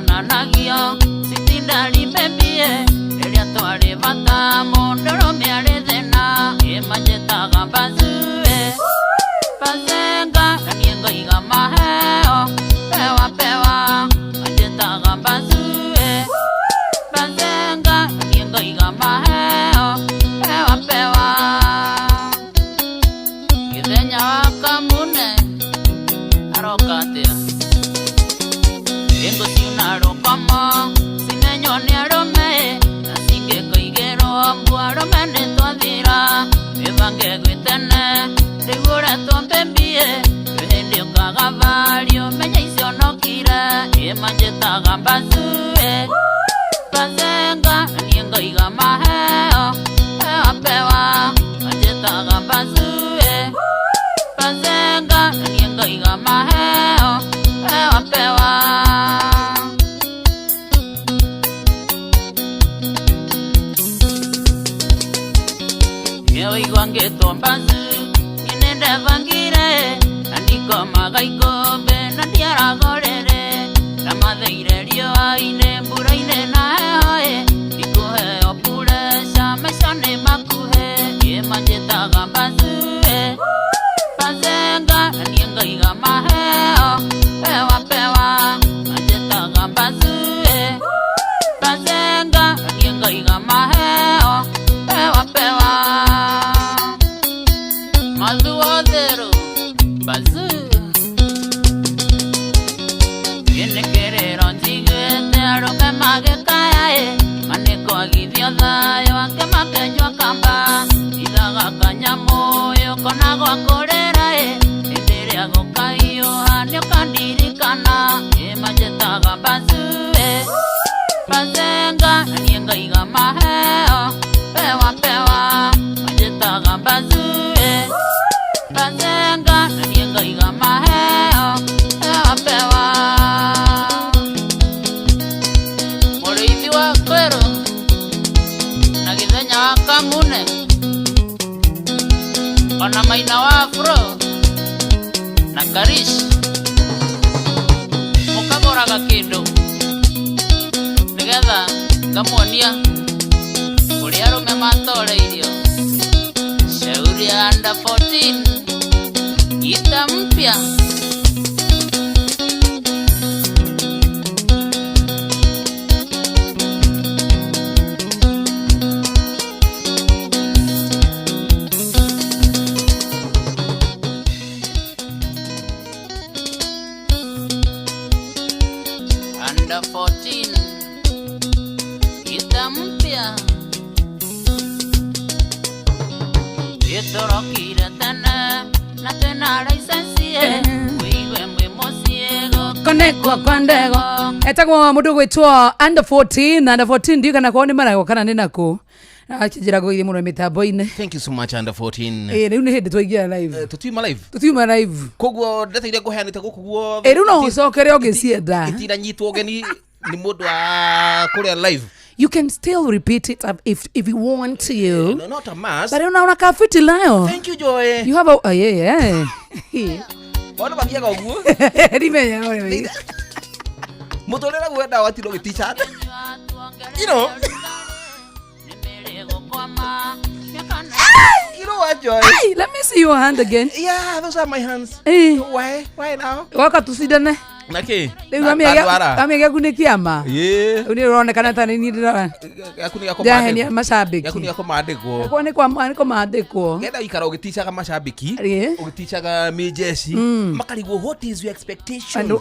Wananagio sitindali bebie elia twali bata mondoro miale zena imajeta gambazue bazenga nanienga igama heo pewa majeta gambazue bazenga nanienga igama heo pewa githenya wakamune arokatia Engo siunaro kama sinenyo ni arome nasinge koigero mbuaro mene twadira evange gwitene rigura tombembie hende ukagavalio menya isio nokira emanjeta gambazue bazenga nienga igama heo pewa manjeta gambazue bazenga nienga igama heo pewa Yo igwange tombazu inende vangire andiko magaiko bena diara gorere ramadeire rio aine buraine na hoye ikuhe opure shameshane makuhe yemanjeta gambazu bazenga nienga igama heo pewa manjeta gambazu bazenga nienga igama heo pewa Mazuodero bazu Viene querero nzigete aroke magekaye maneko agithio thayo akemake jwa kamba ithaga kanyamoyo konago akorera endere agokaio hanyo kandirikana emajetaga bazu bazenga nienga igama heo pewa majetaga bazu bazenga nienga igama heo pewa Murithi wa kwero na githenya wa kamune ona maina wa afro na karish mukagoraga kindu nigetha ngamuonia uria arume matoreirio shauri ya under 14 Gita mpya Under 14 Gita mpya Yetorokire tena na tena license wiwe mwimosiego konekwa kwandego etagwo mundu gwitwo under 14 ndio kana kwoni mara kana ni nako akijira go ithimo mitambo-ine. Thank you so much under 14. Riu ni hindi twaingira live tutiuma live koguo ndateire kuheanite guku guo riu no ucokere ugicienda itira nyitwo geni ni mundu wa kuria live. You can still repeat it if you want to. No, not a must. But unaona kafiti layo. Thank you, Joy. You have a yeah. Wana bagia guo. Rimenya wewe. Mutolera gwenda watiro giticha. You know. You know what, Joy? Hey, let me see your hand again. Yeah, those are my hands. Hey. Why now? Waka tusidane. Nake. Amega kunikiama. Yeah. Unironekana tani ni ndira. Yakuni yako Jaheni mashabiki. Yakuni yako maandiko. Kwa ni kwa maandiko. Ngenda ikara ugitichaga mashabiki. Ugitichaga mijesi. Makarigwo what is your expectation? And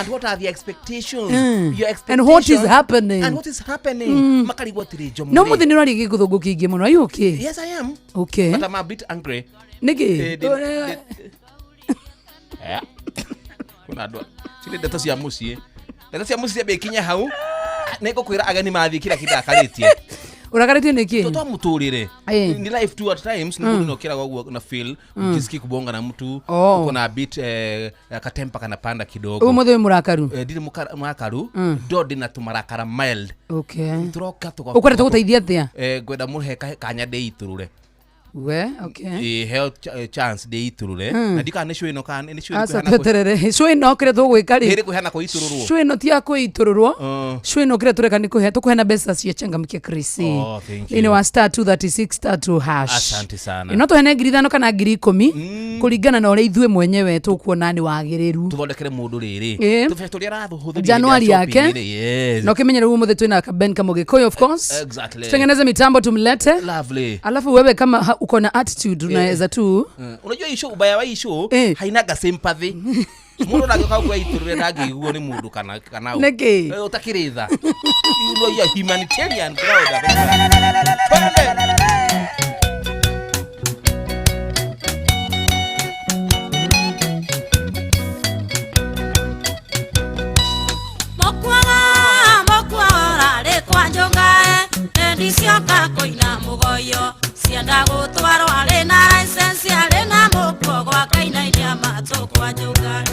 what are the expectations? Your expectations. And what is happening? Makarigwo tirijo. No muthi ni rari gikuthungu kingi muno. Are you okay? Yes, I am. Okay. But I'm a bit angry. Niki. Yeah. Kuna ndo. Sile data cia mucie. Data cia mucie be kinya hau. Neko kwira agani mathi kila kidakaritie. Urakaritio niki? Toto muturire. Ni life two at times ni kuno kila gwa na feel ukisiki kubonga na mtu uko na bit katempa kana panda kidogo. Umuthe murakaru. Ndiri murakaru dodi na tumarakara mild. Okay. Turoka tuko. Ukwenda tuguteithia atia? Gwenda muhe kanya de iturure. we okay heo chance de iturure na dika ne show ino kan ni show asa teterere show ino kire tu gwikari iri kuhana ko itururwo show ino tia ko itururwo show ino kire tureka ni kuhe tukuhena besa cia changamkia Chrissy ino wa star 236 star 2 hash. Asante sana ino tuhene ngiri 5 kana ngiri 10 kuringana na uria ithue mwenyewe tukuona ni wagiriru tuthondekere mundu riri tufeturia rathuhuthiria Januari yake no kimenyere umuthe twina kaben kama Gikuyu of course exactly tengeneze mitambo tumlete lovely alafu wewe kama uko na attitude unaweza tu unajua issue ubaya wa issue hainaga sympathy mundu nagoka kwa iturure ndagiguo ni mundu kana niki utakiritha you know you humanitarian crowd Ndicioka koina mugoyo cienda gutwarwo ari na license ari na muko gwa kainainia matu kwa njunga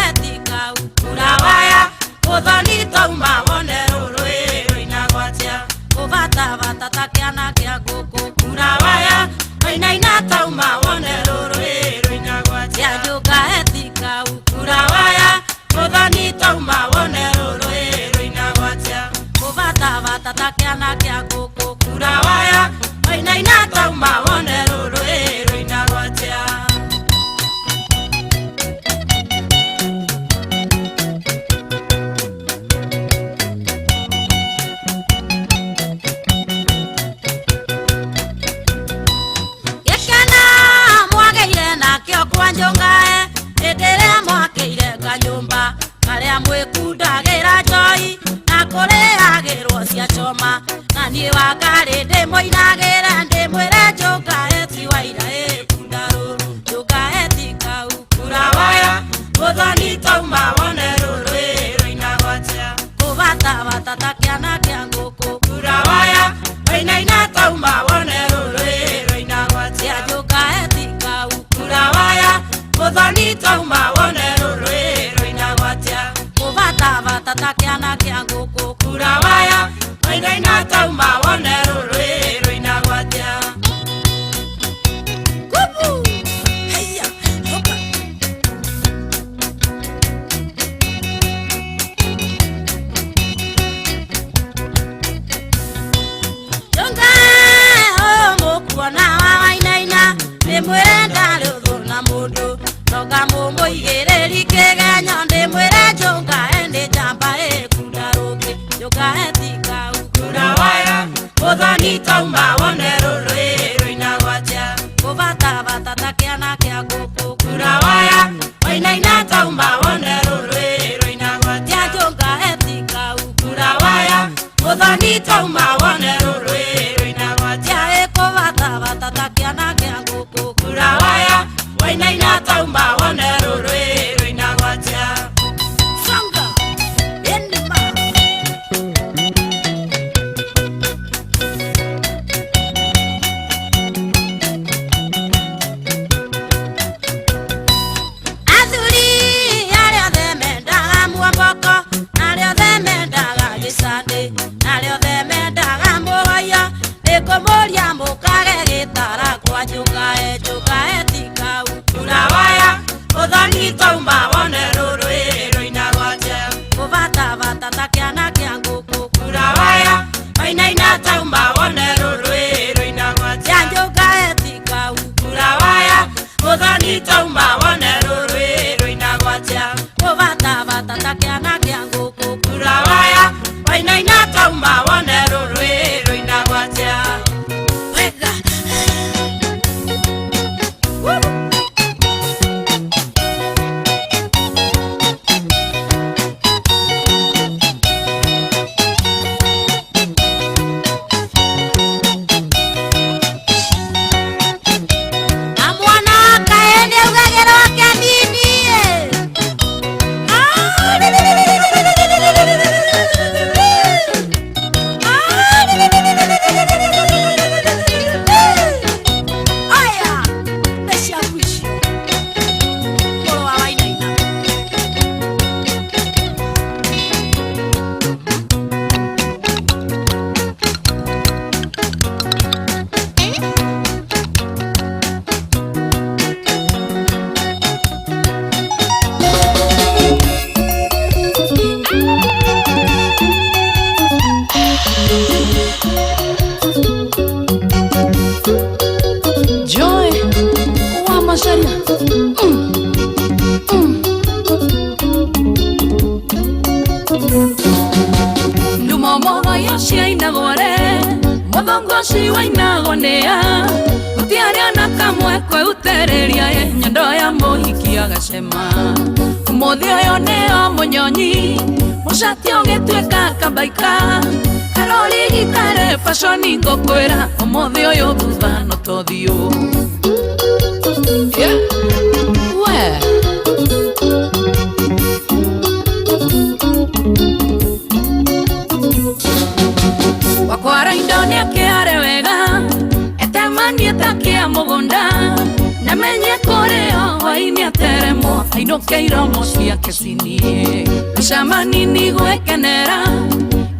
etika urawaya uthoni tauma wone rũrũĩ-rũina gwatia kũvatavata ta kĩana kĩa ngũkũ urawaya kainaina tauma wone rũrũĩ-rũina gwatia njunga etika urawaya uthoni tauma wone rũrũĩ-rũina gwatia kũvatavata ta kĩana kĩa ngũkũ urawaya kainaina tauma wone rũrũĩ-rũina gwatia Njungae endelea mwakeire kanyumba karia mwikundagĩra njoi na kũrĩagĩrwo cia choma na niĩ wakari ndĩmũinagĩra ndĩmwĩre njũngae ti waira ĩkunda rũrũ njũngae ti kau kurawaya ũthoni tauma wone rũrũĩ-rũina gwatia kũvatavata ta kĩana kĩa ngũkũ kurawaya wainaina tauma wone rũrũĩ-rũina gwatia njũngae ti kau kurawaya uthoni tauma wone rũrũĩ-rũina gwatia kũvatavata ta kĩana kĩa ngũkũ kurawaya wainaina tauma wone rũrũĩ-rũina gwatia kupu heya hoka Njũngae mũkuona wa wainaina ndĩmwĩre ndarĩ ũthũna mũndũ noga mũmũigĩrĩri kĩgenyo ndĩmwĩre njũngae nĩ njamba ĩkunda rũngĩ njũngae ti kau kurawaya ũthoni tauma wone rũrũĩ-rũina gwatia kũvatavata ta kĩana kĩa ngũkũ kurawaya wainaina tauma wone rũrũĩ-rũina gwatia njũngae ti kau kurawaya ũthoni tauma wone rũrũĩ-rũina gwatia ĩkũvatavata ta kĩana kĩa ngũkũ kurawaya wainaina tauma wone rũrũĩ-rũina gwatia Sanga enima Moshi wainagonea utiariana kamwe kweutereria nyondo ya muhiki agacema umuthi uyu nio munyonyi mucati ugituika kabaika karori gitare fashoni ngokwira umuthi uyu thutha no tothiu wakwara indoni akiare wega etemani etakia mugunda namenye koreo waini ateremo ainukeiro mocia kesinie icamani nigwekenera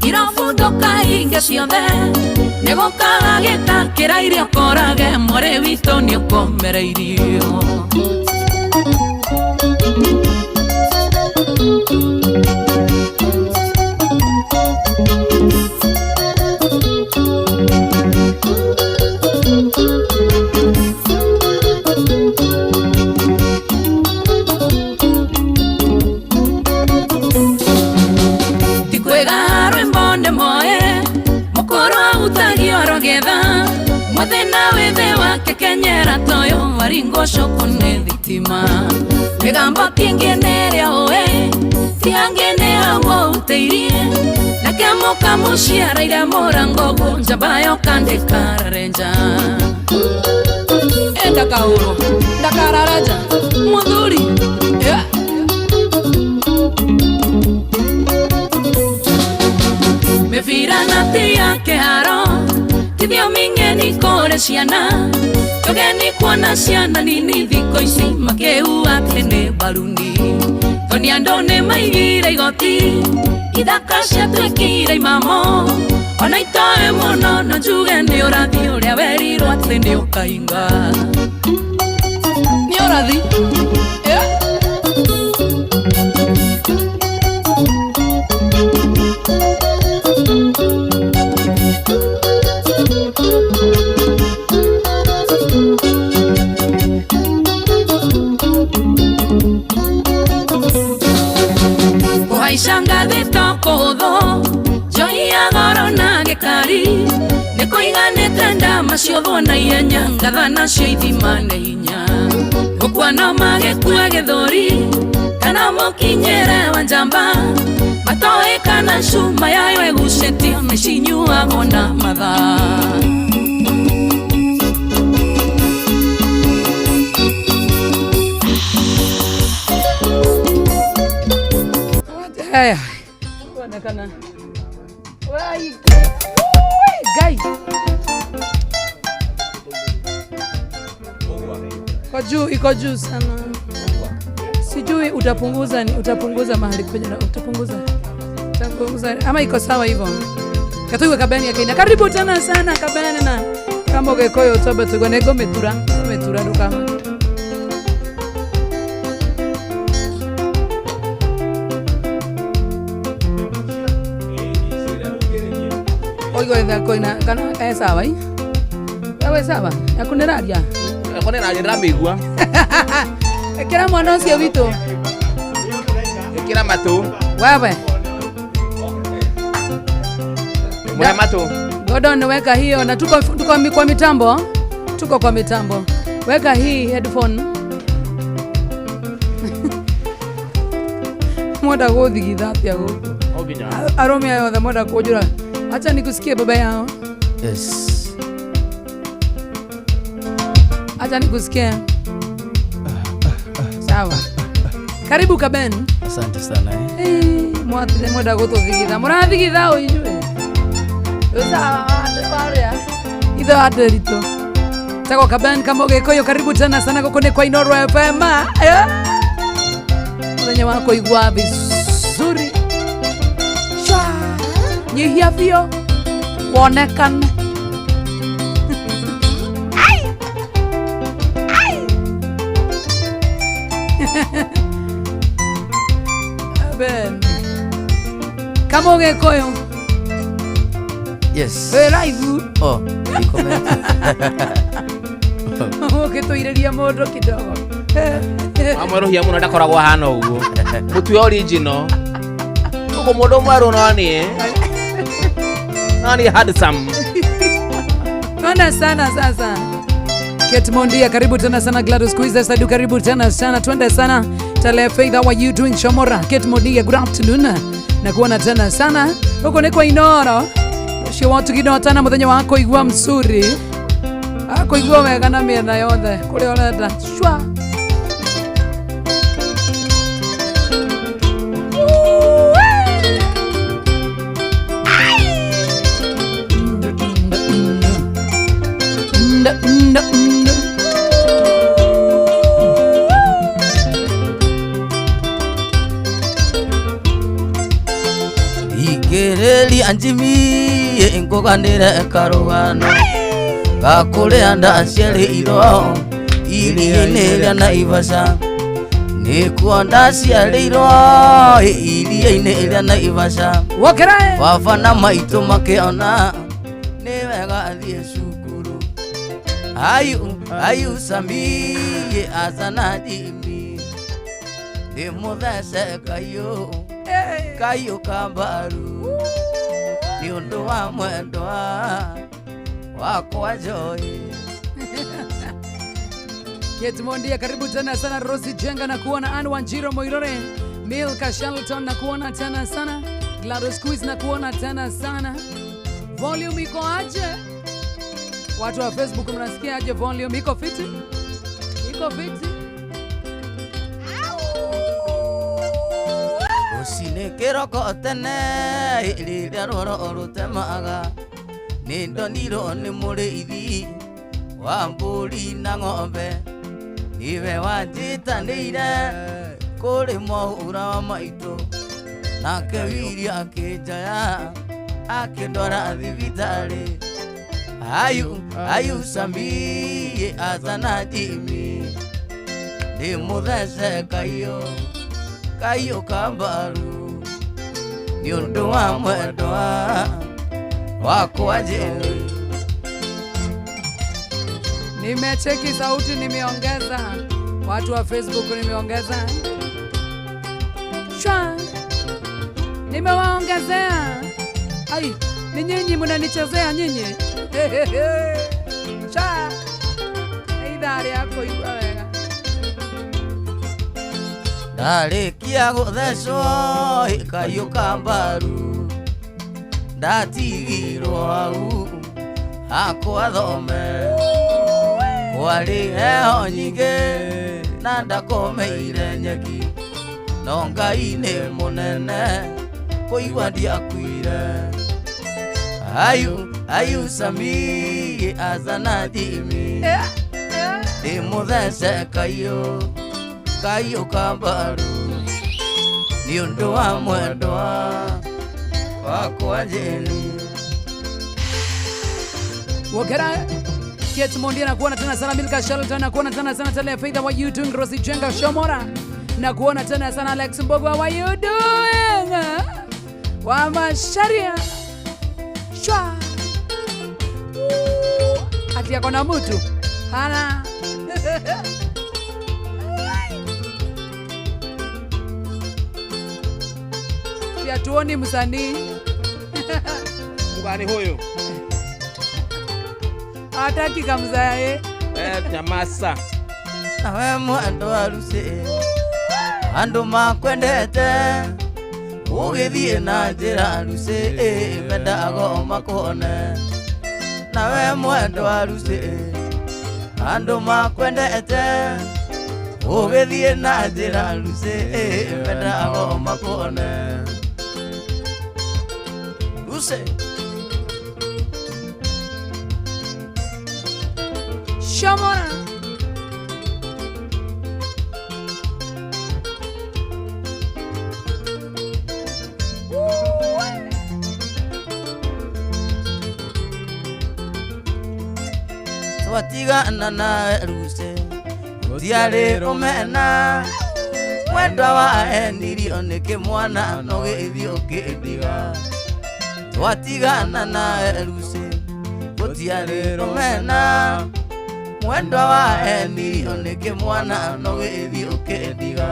irafunduka inge ciothe nigukaga gitakira irio korage mwari witu niukomereirio kenyera toyo waringo shokone thitima migambo kingeneria oe tiangene hawo uteirie nakemoka mushiara ira morango jabayo kande kararenja enda kauro ndakararaja mudhuri mefira nati yake haro Kithio mingeni kore ciana Togeni kuona ciana nini thiko ici Makeu atene baruni Toni andone maigire igoti Ithaka cia twekire imamo Ona itoe mono no njuge ni urathi uria werirwo ati ni ukainga Ni urathi? Kuhaicanga thitokotho Joia goro na gikari Nikuiganite ndama ciotho na ihenya Ngatha nacio ithimane hinya Gukwana magekua githuri Kana mukinyere wa njamba Matoe kana cuma yayo egucetio Mecinyuagwo na mathaa Haya, tuonekana. Wai. Gai. Iko juu sana. Sijui utapunguza mahali kwenye utapunguza ama iko sawa hivyo. Katuwe kabani ya kaina. Karibu tena sana kabani na kama ugekoyo utobe tugonego metura dukama. Oigo enda koina kana sawa hii. Wewe sawa? Yakuneraria. Yakuneraria ndamigua. Ekira mwana ucio witu. Ekira matu. Wewe. Mwana matu. Godon weka hiyo na tuko kwa mitambo. Tuko kwa mitambo. Weka hii headphone. Moda gothigitha pia go. Oginya. Aromia yothe moda kujura. Acha nikusikie baba yao. Yes. Acha nikusikie. Sawa. Karibu kaben. Asante sana mwatile moda gothigitha. Murathigitha uinywe. Usa baria. Itho aderito. Tako kaben kama ugekoyo karibu tena sana kokone kwa Inoro FM. Mwenye wako igwa vizuri. Nyihia vio wonekane. Ben kama ugekoyo. Yes. Live. Oh, comment. Ukituireria modo kidogo. Amwerohia muno ndakoragwo hana uguo. Mutu original. Uko modo mwaro nani Nani handsome. Twende sana sasa. Kate Mondia, karibu tena sana. Gladys Quiza Sadu, karibu tena sana. Twende sana. Tale Faith, how are you doing? Shomora. Kate Mondia, good afternoon. Na kuona tena sana. Huko niko Inoro. She want to get tana muthenya wako igwa msuri. Ako igwa wega na miena yothe. Kule orenda. Shwa. Igereli anjimi ngoganire karugano gakuria ndaciari iro iria-inĩ rĩa Naivasha nĩkuo ndaciarĩirwo iria-inĩ rĩa Naivasha baba na maitũ makĩona nĩ wega thiĩ cukuru ayu Sami azana jimi ndĩmũthece kayũ kambaru nĩ ũndũ wa mwendwa wakwa Joy. Kate Mondia, karibu tena sana. Rosi Jenga na kuona. Anne Wanjiro Moirore, Milka Shelton na kuona tena sana. Gladys Quiz na kuona tena sana. Volume iko aje? Watu wa Facebook mnasikia aje volume? Iko fiti? Iko fiti? Usine kiroko tene rĩrĩa rwaro rũtemaga nĩndonirwo nĩ mũrĩithi wa mbũri na ng'ombe niwe wanjĩtanĩire kũrĩ mũhũra wa maitũ nake wiri akĩnjaya akĩndwara thibitarĩ ayu Sami azana jimi ndĩmũthece kayũ kambaru nĩ ũndũ wa mwendwa wakwa Joy. Nimecheki sauti, nimeongeza. Watu wa Facebook nimeongeza. Shwa. Nimewaongezea. Ai, ni nyinyi mnanichezea nyinyi. Shwa. Idari yako iko wega. Ndarĩkia gũthecwo kayũ kambaru ndatigirwo hau hakwa thome kwarĩ heho nyingĩ na ndakomeire nyeki no Ngai nĩ mũnene kũigua ndiakuire ayu Sami azana jimi ndĩmũthece kayũ kambaru nĩ ũndũ wa mwendwa wakwa Joy. Wokera Kate Mondia na kuona tena sana. Milka Shelton na kuona tena sana. Tele Faith, how are you doing? Rosi Jenga Shomora na kuona tena sana. Alex Mbogo, how are you doing? Wa Masharia Shwa. Ati yako na mtu hana. Ya tuoni msanii mgani huyo hataki kamzae nyamasa nawe mwendwa Lucy andu makwendete ugithie na njira Lucy mendago makone nawe mwendwa Lucy andu makwendete ugithie na njira Lucy mendago makone Lucy Shomora. Twatigana na Lucy tiarĩ ũmena mwendwa wa enirio nĩ kĩmwana no gĩthio kĩndiga twatigana na Lucy gũtiarĩ ũmena mwendwa wa enirio nĩ kĩmwana no gĩthio kĩndiga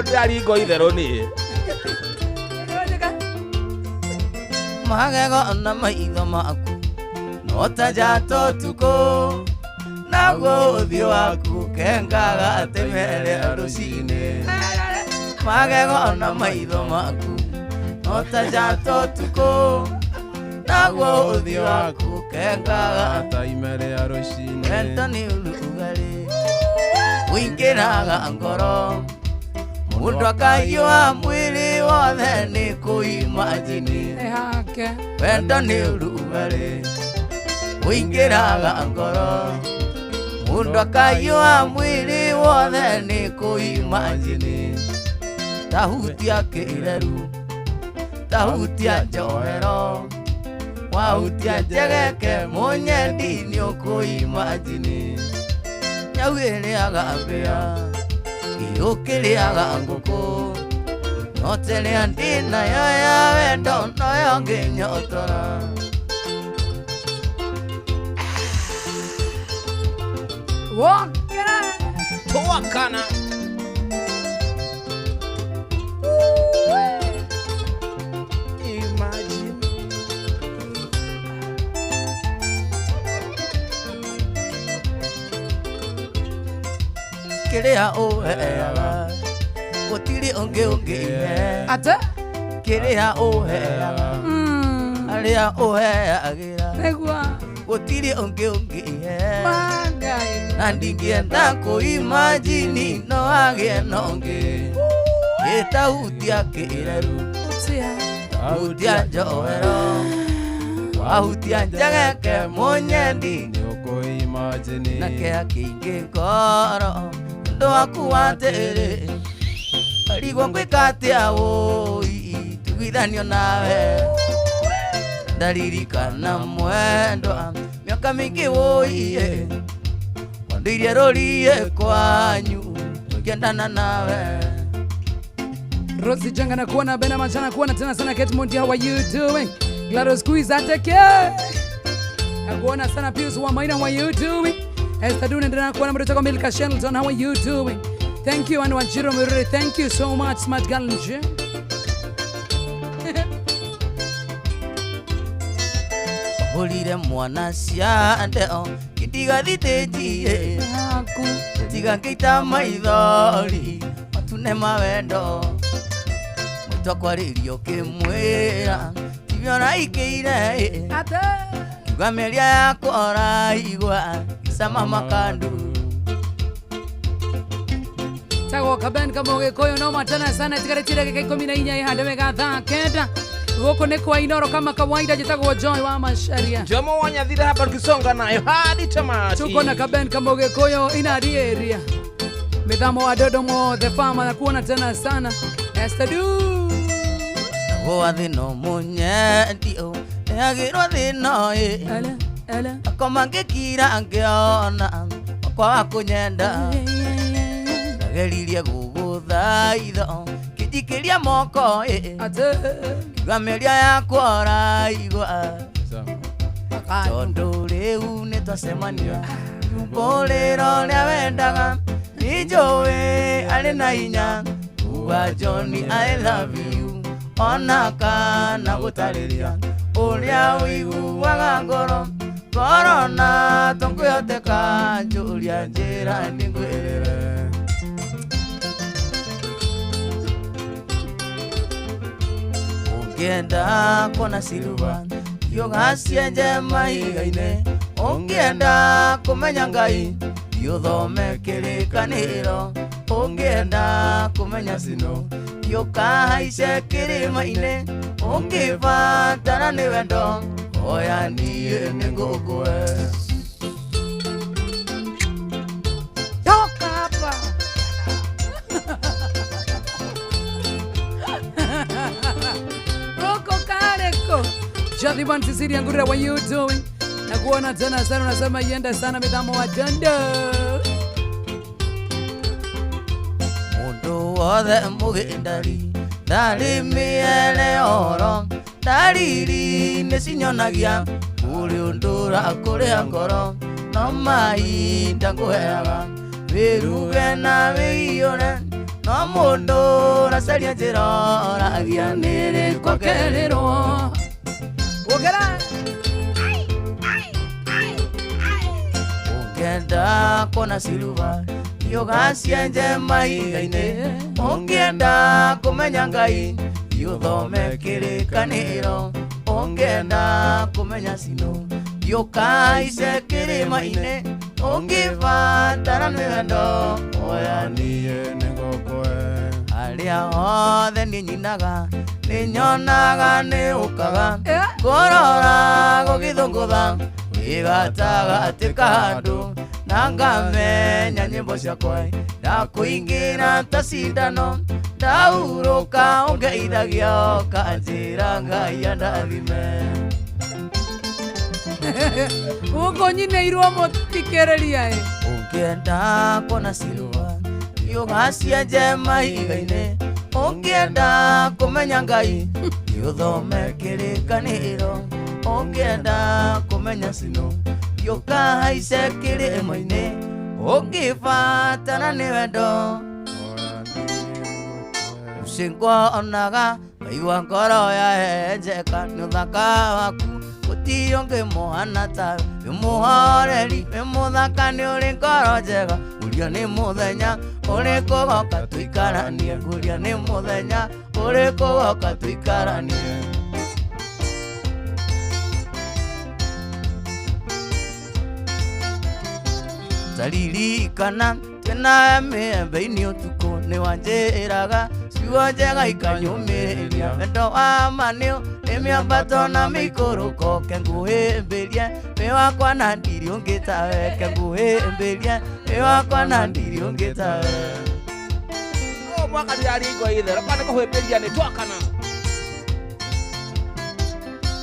ndaringo itherũ niĩ magego na maitho maku no ta njato tuko naguo ũthiũ waku kengaga atemere rũcinĩ magego na maitho maku no ta njato tuko naguo ũthiũ waku kengaga atemere rũcinĩ wendo nĩ ũrugarĩ ũingĩraga ngoro mũndũ akaiua mwĩrĩ wothe nĩ kũimagini wendo nĩ ũrugarĩ ũingĩraga ngoro mũndũ akaiua mwĩrĩ wothe nĩ kũimagini tahutia kĩreru tahutia njohero wahutia njegeke mũnyendi nĩ ũkũimagini nyau ĩrĩaga mbĩa ũkĩrĩaga ngũkũ no terĩa ndĩnayo ya wendo noyo ngĩnyotora tũakana kĩrĩa ũheaga gũtirĩ ũngĩ ate kĩrĩa ũheaga arĩa ũheagĩra gũtirĩ ũngĩ na ndingĩenda kũimagini no agĩe nongĩ ĩtahutia kĩreru tahutia njohero wahutia njegeke mũnyendi nĩ ũkũimagini na kĩa kĩingĩ ngoro waku wa tĩrĩ arigwo ngwĩka atĩa wũi tugithanio nawe ndaririkana mwendwa mĩaka mĩingĩ wũiye kwandĩire rũriĩ kwanyu tũkĩendana nawe Rosi Janga na kuona Bena Machana kuona tena sana Kate Monty, how are you doing? Gladys Squeeze ateke na kuona sana Pius wa Maina, how are you doing? Esther Dune ndana kuona mtoto Milka Shelton, how are you doing? Thank you and Wanjiro Miruri, thank you so much Smart Girl Nje. Holire mwana cia ndeo kitiga thitĩnjie aku tiga ngĩita maithori matune mawendo mwĩtwa kwarĩrio kĩmwĩra tivyo naikĩire kiuga mĩaria yakwa ũraigua gĩcama makandu Tago kaben kama Gĩkũyũ no matana sana tigaretire gĩka 14 ihande wega thaa kenda gũkũ nĩ kwa Inoro kama kawaida jitagwo Joy wa Masharia Jomo Wanyathira hapa tukisonga nayo hadi tamati tuko na kaben kama Gĩkũyũ inari area mithamo wa Dodomo the farmer na kuona tena sana Esther Du wa thino munyendio agirwo thino ele akoma ngĩkira ngĩona kwa kũnyenda geririe gũgũthaitho kĩnjikĩria moko kiuga mĩaria yakwa ũraigua tondũ rĩu nĩtwacemania rũmbũrĩro rĩa wendaga nĩnjũĩ arĩ na hinya kuga Johnny I love you ona kana gũtarĩria ũrĩa ũiguaga ngoro korona tũkwĩhoteka njũria njĩra nĩngwĩrĩre ũngĩenda kuona Silva yogacienje mahiga-inĩ ũngĩenda kũmenya Ngai ũthome kĩrĩkanĩro ũngĩenda kũmenya Sino yũkahaice kĩrĩma-inĩ ũngĩbatara nĩ wendo oya niĩ nĩngũkũhe toka hapa Roko Kareko Jadhiban Sisiria Ngurira, what you doing? Na kuona tena sana unasema iende sana midhamo wa Dondo mundu wothe mũgĩndari ndarĩ mĩere oro ndariri nĩcinyonagia ũrĩ ũndũ ũrakũrĩa ngoro no mahinda ngũheaga wĩruge na wĩiyũre no mundu racaria njira oragia nirikwa kerirwo Ugera. Ungenda kona siluva yogacienje mahiga-inĩ ũngĩenda kũmenya Ngai ũthome kĩrĩkanĩro ũngĩenda kũmenya cino yũkaice kĩrĩma-inĩ ũngĩbatara nĩ wendo oya niĩ nĩgũkũhe arĩa othe nĩ nyinaga nĩ nyonaga nĩ ũkaga kũrora gũgĩthũngũtha wĩgatagatĩ ka handũ na ngamenya nyĩmbo ciakwa ndakũingĩra ta cindano ndaurũka ũngeithagia kanjĩra Ngai andathime ũkũnyinĩirwo mũthikĩrĩria ũngĩenda kuona siluva yũgacienje mahiga-inĩ ũngĩenda kũmenya Ngai ũthome kĩrĩkanĩro ũngĩenda kũmenya cino yũkahaice kĩrĩma-inĩ ũngĩbatara nĩ wendo ũcingwo onaga Ngai wa ngoro yahenjeka nĩ ũthaka waku gũtirĩ ũngĩ mũhana tawe wĩ mũhoreri wĩ mũthaka nĩ ũrĩ ngoro njega ũria nĩ mũthenya ũrĩ kũgoka tũikaranie ũria nĩ mũthenya ũrĩ kũgoka tũikaranie taririkana twĩna mĩembe-inĩ ũtukũ nĩ wanjĩraga ciugo njega ikanyũmĩrĩria wendo wa ma nĩ mĩambato na mĩikũrũko ke ngũhĩmbĩrie wĩ wakwa na ndirĩ ũngĩ tawe ke ngũhĩmbĩrie wĩ wakwa na ndirĩ ũngĩ tawe mwaka ndiaringwo itherũ kana kũhĩmbĩria nĩ twakana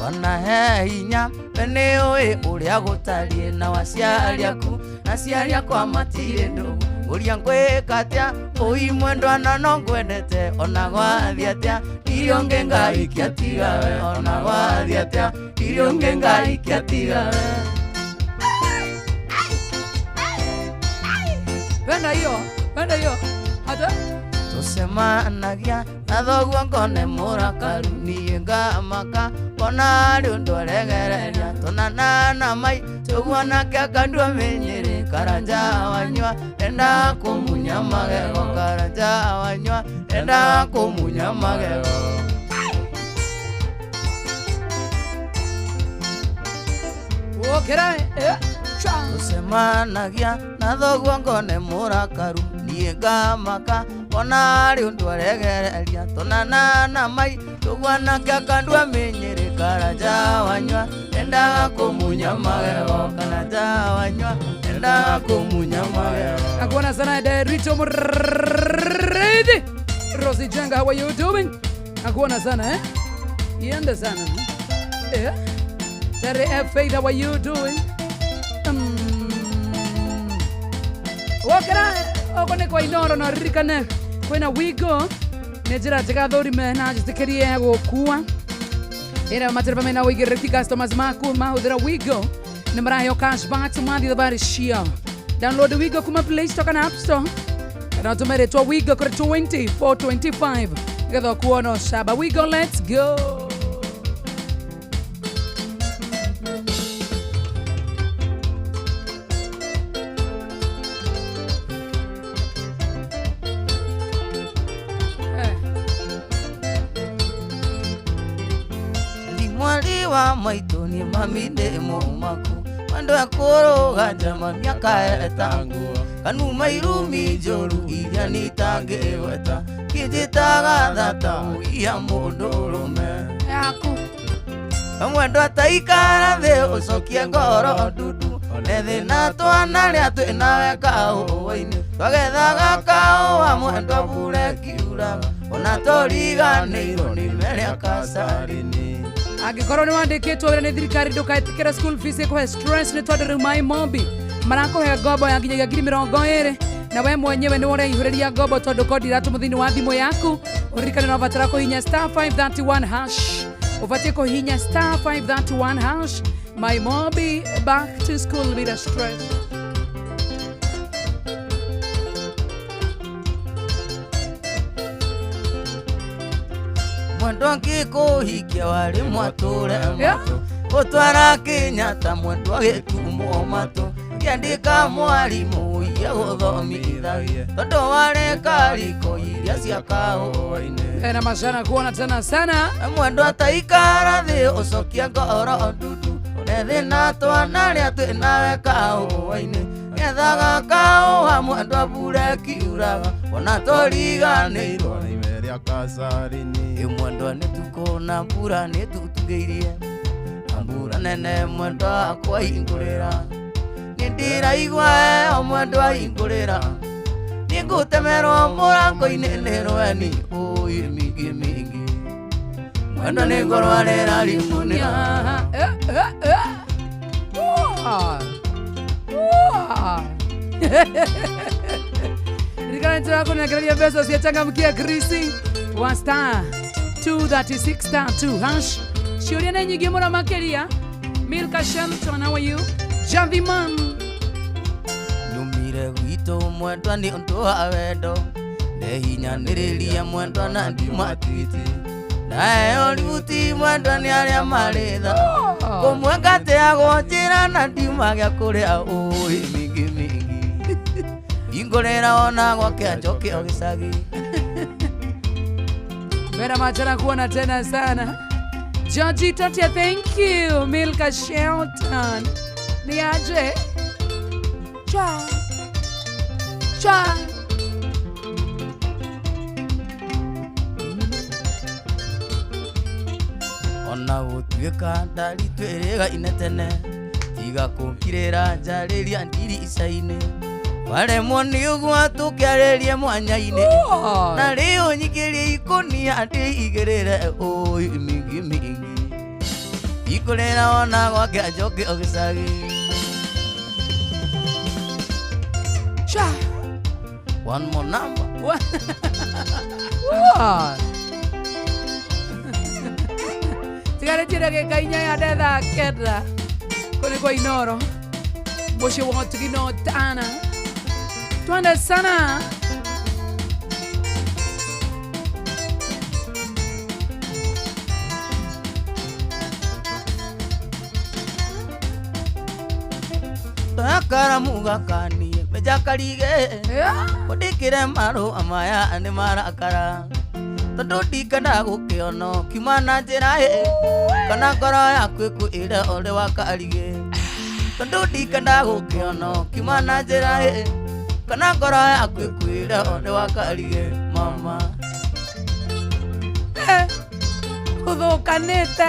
ona he hinya we nĩ ũĩ ũrĩa gũtariĩ na waciari aku na ciari akwa matirĩ ndũgu ũria ngwĩka atĩa ũi mwendwana no ngwendete ona gwathiĩ atĩa ndirĩ ũngĩ Ngai kĩatiga we ona gwathiĩ atĩa ndirĩ ũngĩ Ngai kĩatiga we Wenda hiyo hata tũcemanagia na thoguo ngone mũrakaru niĩ ngamaka ona rĩ ũndũ aregereria tũnana na mai tũguo nake akandua mĩnyĩrĩ karanja wanyua enda kũmunya magego karanja wanyua enda kũmunya magego Ugera. tũcemanagia na thoguo ngone mũrakaru niĩ ngamaka ona rĩ ũndũ aregereria tũnana na mai tũguo nake akandua mĩnyĩrĩ karanja wanyua enda kũmunya magego karanja wanyua enda kũmunya magego Nakuona sana Derito Muridi. Rosie Jenga, how are you doing? Nakuona sana Iende sana Terry F. Faith, how are you doing? Wakera okone kwa inoro no ririkane kwina wigo nä njä ra njega thårime na njä tä kä rie gå kua ä rä matereba mena wä igä rä ti customers maku mahå thä ra wigo nä maraheo cashback mwathi thabari cio download wigo kuma play store kana app store kana tå mä rä twa wigo kå rä 2425 getha kuona caba wigo let's go wa maitũ nĩ mami ndĩ mũmaku mandũ ekũrũganja mami akaetanguo kanuma irumi njũru iria nitangĩgweta kĩnjĩtaga thata mũgia mũndũ ũrũme yaku mwendo ataikara thĩ ũcokie ngoro ndundu nethĩna twana rĩa twĩnawe kaũwa-inĩ twagethaga kaũwa mwendo mbura ĩkiuraga ona tũriganĩirwo nĩ merĩa kacarĩni angĩkorwo nĩ wandĩkĩtwo wĩra nĩ thirikari ndũkaĩtĩkĩra school fees ĩkũhe stress nĩ tondũ rĩu My Mombi marakũhe ngombo ya nginyagia 20,000 na we mwenyewe nĩ ũreihũrĩria ngombo tondũ kodi iratũmwo thĩinĩ wa thimũ yaku ũririkane no ũbatara kũhinya *531# ũbatiĩ kũhinya *531#. My Mombi, back to school with a stress. mwendo ngikuhikia wari mwature matu utwara Kenyatta mwendo agitumo matu kiandika mwarimu iye guthomithagia tondu wareka riko iria cia kahũa-inĩ na macana kuona tena sana mwendo ataikara thĩ ũcokia ngoro ndundu nethina twana rĩa twĩnawe kahũa-inĩ gethaga kahũa mwendo mbura ĩkiuraga ona tũriganĩirwo imeria kacarini mwendo nĩtukũna mbura nĩtutugĩirie mbura nene mwendo akwa hingũrĩra nĩndĩraigua o mwendo ahingũrĩra nĩngũtemerwo mũrango-inĩ nĩ rweni ũĩ mingĩ mingĩ mwendo nĩ ngorwarĩra rimunĩra Ndirikana nitaka kuniangalia pesa siachangamkia Krisi wa star 236 star 2 hash ciuria nĩ nyingĩ mũno makĩria Milka Shelton, how are you? Javiman nyumire gwitũ mwendwa nĩ ũndũ wa wendo ndehinyanĩrĩria mwendwa na ndimatwiti nayo riuti mwendwa nĩ arĩa marĩ tha kũmwe ngateagwo njĩra na ndimagĩa kũrĩa ũĩ mingĩ mingĩ ingũrĩra ona gwake anjoke o gĩcagi Mera machana kuona tena sana Georgie Tatia, thank you. Milka Shelton. Ni aje? Cha. Ona gũtuĩka ndari twĩrĩga-inĩ tene tiga kũngirĩra njarĩria ndiri ica-inĩ waremwo nĩ ũguo tũkĩarĩrie mwanya-inĩ na rĩu nyingĩrie ikũnia ndĩigĩrĩre ũĩ mingĩ mingĩ ikũrĩra ona gwake anjoke o gĩcagi Cha. one more number tigarĩtie ndagĩka inya ya ndetha kenda kũrĩ kwa Inoro mũciĩ wa Tigino tana twende sana takaramu gakanie mejakarige kũndĩkĩre marũa maya nĩ marakara tondũ ndikenda gũkĩono kiuma na njĩra kana ngoro yaku ĩkwĩre ũrĩ wa karige tondũ ndikenda gũkĩono kiuma na njĩra kana ngoro yaku ĩkwĩre ũrĩ wa karige mama ũthũkanĩte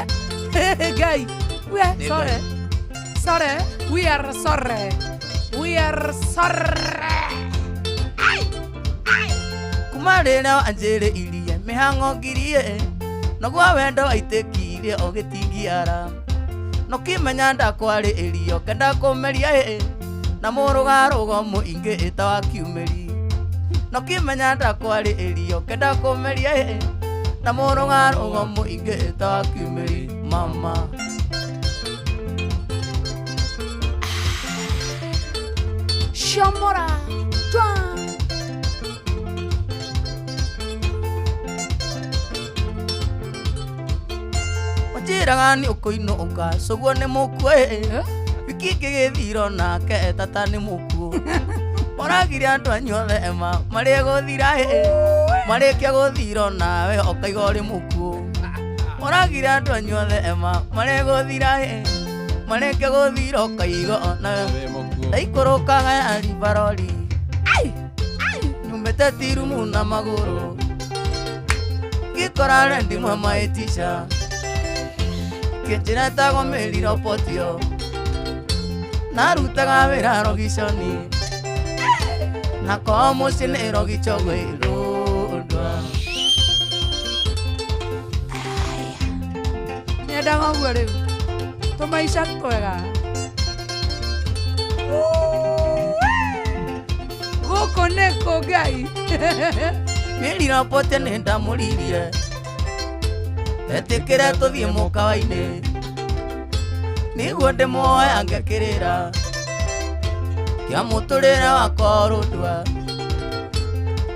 Ngai sorry we are sorry kuma rĩrĩa wanjĩrĩirie mĩhang'o ngirie naguo wendo waitĩkirie ũgĩtingiara nokĩmenya ndakwarĩrio kenda kũmeria na mũrũgarũgo mũingĩ ĩta wa kiumĩri nokĩmenya ndakwarĩrio kenda kũmeria na mũrũgarũgo mũingĩ ĩta wa kiumĩri mama Shamora twa njĩraga nĩ ũkũinũka cũguo nĩ mũkuo wiki ngĩgĩthiro nake tata nĩ mũkuo moragire andũ anyuothe ema marĩ gũthira marĩkia gũthiro nawe ũkaiga ũrĩ mũkuo moragire andũ anyuothe ema marĩ gũthira marĩkia gũthira ũkaiga nawe ndaikũrũkaga ya ribarori nyumĩte tirumu na magũrũ ngĩkora rendi mwe maĩtisha kĩnjĩra etagwo Mary Robotio narutaga wĩra rogiconi nako mũciĩ nĩ rogichogwo rũndwa nyendaga ũguo rĩu tũmaica twega gũkũ nĩkũ Ngai Mary Robotio nĩ ndamũririe etĩkĩre tũthiĩ mũkawa-inĩ nĩguo ndĩmuoya ngĩkĩrĩra kĩa mũtũrĩre wakwa rũndwa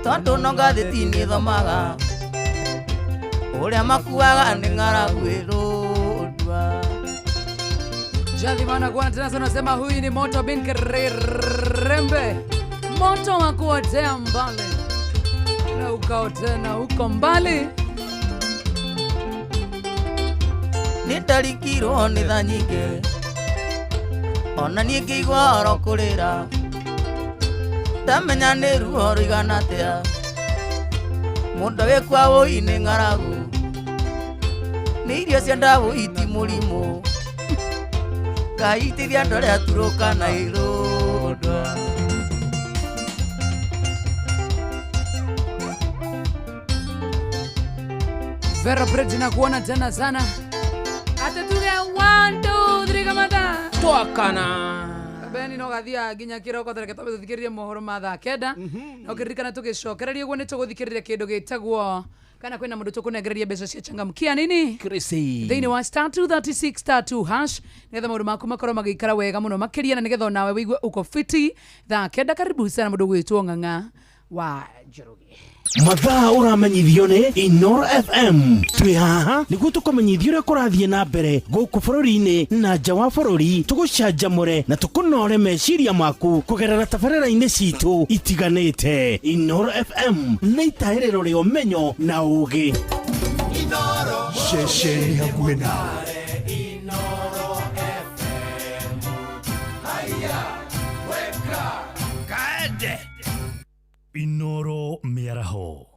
tondũ no ngathĩti-inĩ thomaga uria makuaga ni ng'aragu irundwa. Jadi mana kuona tena sana sema huyu ni Moto bin Kirembe. Moto wa kuotea mbali. Na ukaotena uko mbali. Nitarikirwo ni tha nyingi ona niĩ ngĩigua oro kũrĩra ndamenya nĩ ruo rũigana atĩa mũndũ wĩkwa wũi nĩ ng'aragu nĩ irio cia ndawũi ti mũrimũ Ngai teithia andũ arĩa aturũka na irũndwa. Vera Bridge na kuona tena sana. Ate tuge 1 2 3 kamata. Twakana. Beni no gathia ginya kiroko tere ketobe thikiririe mohoro ma thaa kenda. No kiririkana tugicokereria guo ni tuguthikiriria kindu gitagwo kana kwina mundu tukunengereria mbeca cia changamkia nini Crazy. Thini wa *236 *2 hash nigetha maundu maku makorwo magikara wega muno makiria na nigetha nawe wigue uko fiti thaa kenda. Karibu sana mundu gwitwo Ng'ang'a wa Njoroge. Mathaa uramenyithio ni Inoro FM. Twi haha niguo tukumenyithio uria kurathie na mbere guku bururi-ini na nja wa bururi, tugucanjamure na tukunore meciria maku kugerera tabarĩra-inĩ citu itiganĩte. Inoro FM nĩ itaĩrĩro rĩa ũmenyo na ũũgĩ. Inoro ceceni hakuhĩ nawe. Inoro FM. Haya weka kaende Inoro Miaraho.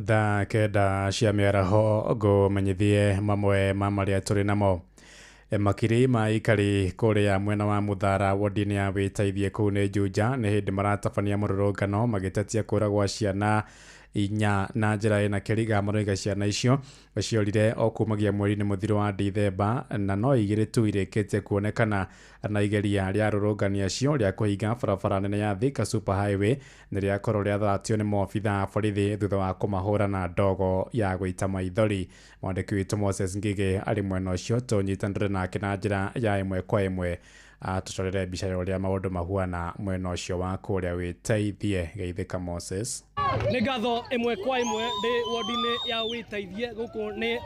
Thaa kenda cia mĩaraho ngũmenyithie mamwe ma marĩa tũrĩ namo. Makiri ma ikari kũrĩa mwena wa Mũthara wodi-inĩ ya Wĩteithie kũu nĩ Juja nĩ hĩndĩ maratabania mũrũrũngano magĩtetia kũũragwo ciana inya na njĩra ĩna kĩriga. Maroiga ciana icio ciorire o kumagia mweri-inĩ mũthiru wa Dithemba na no igĩrĩ tu irĩkĩtie kuonekana na igeria rĩa rũrũngania cio rĩa kũhinga barabara nene ya Thika Super Highway nĩ rĩakorwo rĩathatio nĩ maobitha a borithi thutha wa kũmahũra na ndogo ya gũita maithori. Mwandĩki witũ Moses Ngige arĩ mwena ũcio tũnyitanĩre nake na njĩra ya ĩmwe kwa ĩmwe tucorere mbica ya ũrĩa maũndũ mahuana mwena ũcio wa kũrĩa Wĩteithie. Geithĩka Moses. Nĩ ngatho ĩmwe kwa ĩmwe ndĩ wodi-inĩ ya Wĩteithie gũkũ nĩ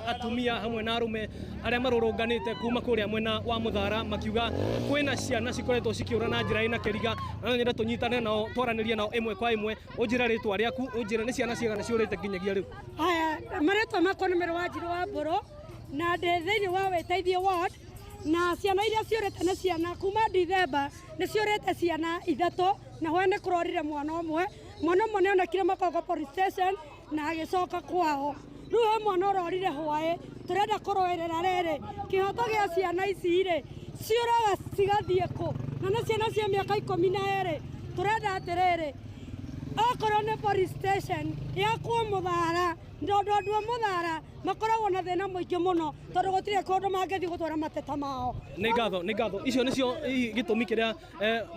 atumia hamwe na arũme arĩa marũrũnganĩte kuma kũrĩa mwena wa Mũthara makiuga kwĩna ciana cikoretwo cikĩũra na njĩra ĩna kĩriga na nyenda tũnyitane nao twaranĩrie nao ĩmwe kwa ĩmwe. Ũnjĩra rĩtwa rĩaku, ũnjĩra nĩ ciana cigana ciũrĩte nginyagia rĩu? Haya, marĩtwa makwa nĩ Mĩrũ wa Njirũ wa Mbũrũ na ndĩ thĩinĩ wa Wĩteithie ward na ciana iria ciũrĩte nĩ ciana kuma Dithemba nĩ ciũrĩte ciana ithatũ na hwa nĩ kũrorire mwana ũmwe. Mwana ũmwe nĩ onekire Makongo police station na agĩcoka kwao. Rĩu he mwana ũrorire hwaĩ tũrenda kũrũĩrĩra rĩrĩ kĩhoto gĩa ciana ici rĩ ciũraga cigathiĩ kũ na nĩ ciana cia mĩaka 12. Tũrenda atĩrĩrĩ okorwo nĩ police station yakwo Mũthara ndondũ andũ a Mũthara makoragwo na thĩna mũingĩ mũno tondũ gũtirĩ kũndũ mangĩthiĩ gũtwara mateta mao. Nĩ ngatho icio nĩcio gĩtũmi kĩrĩa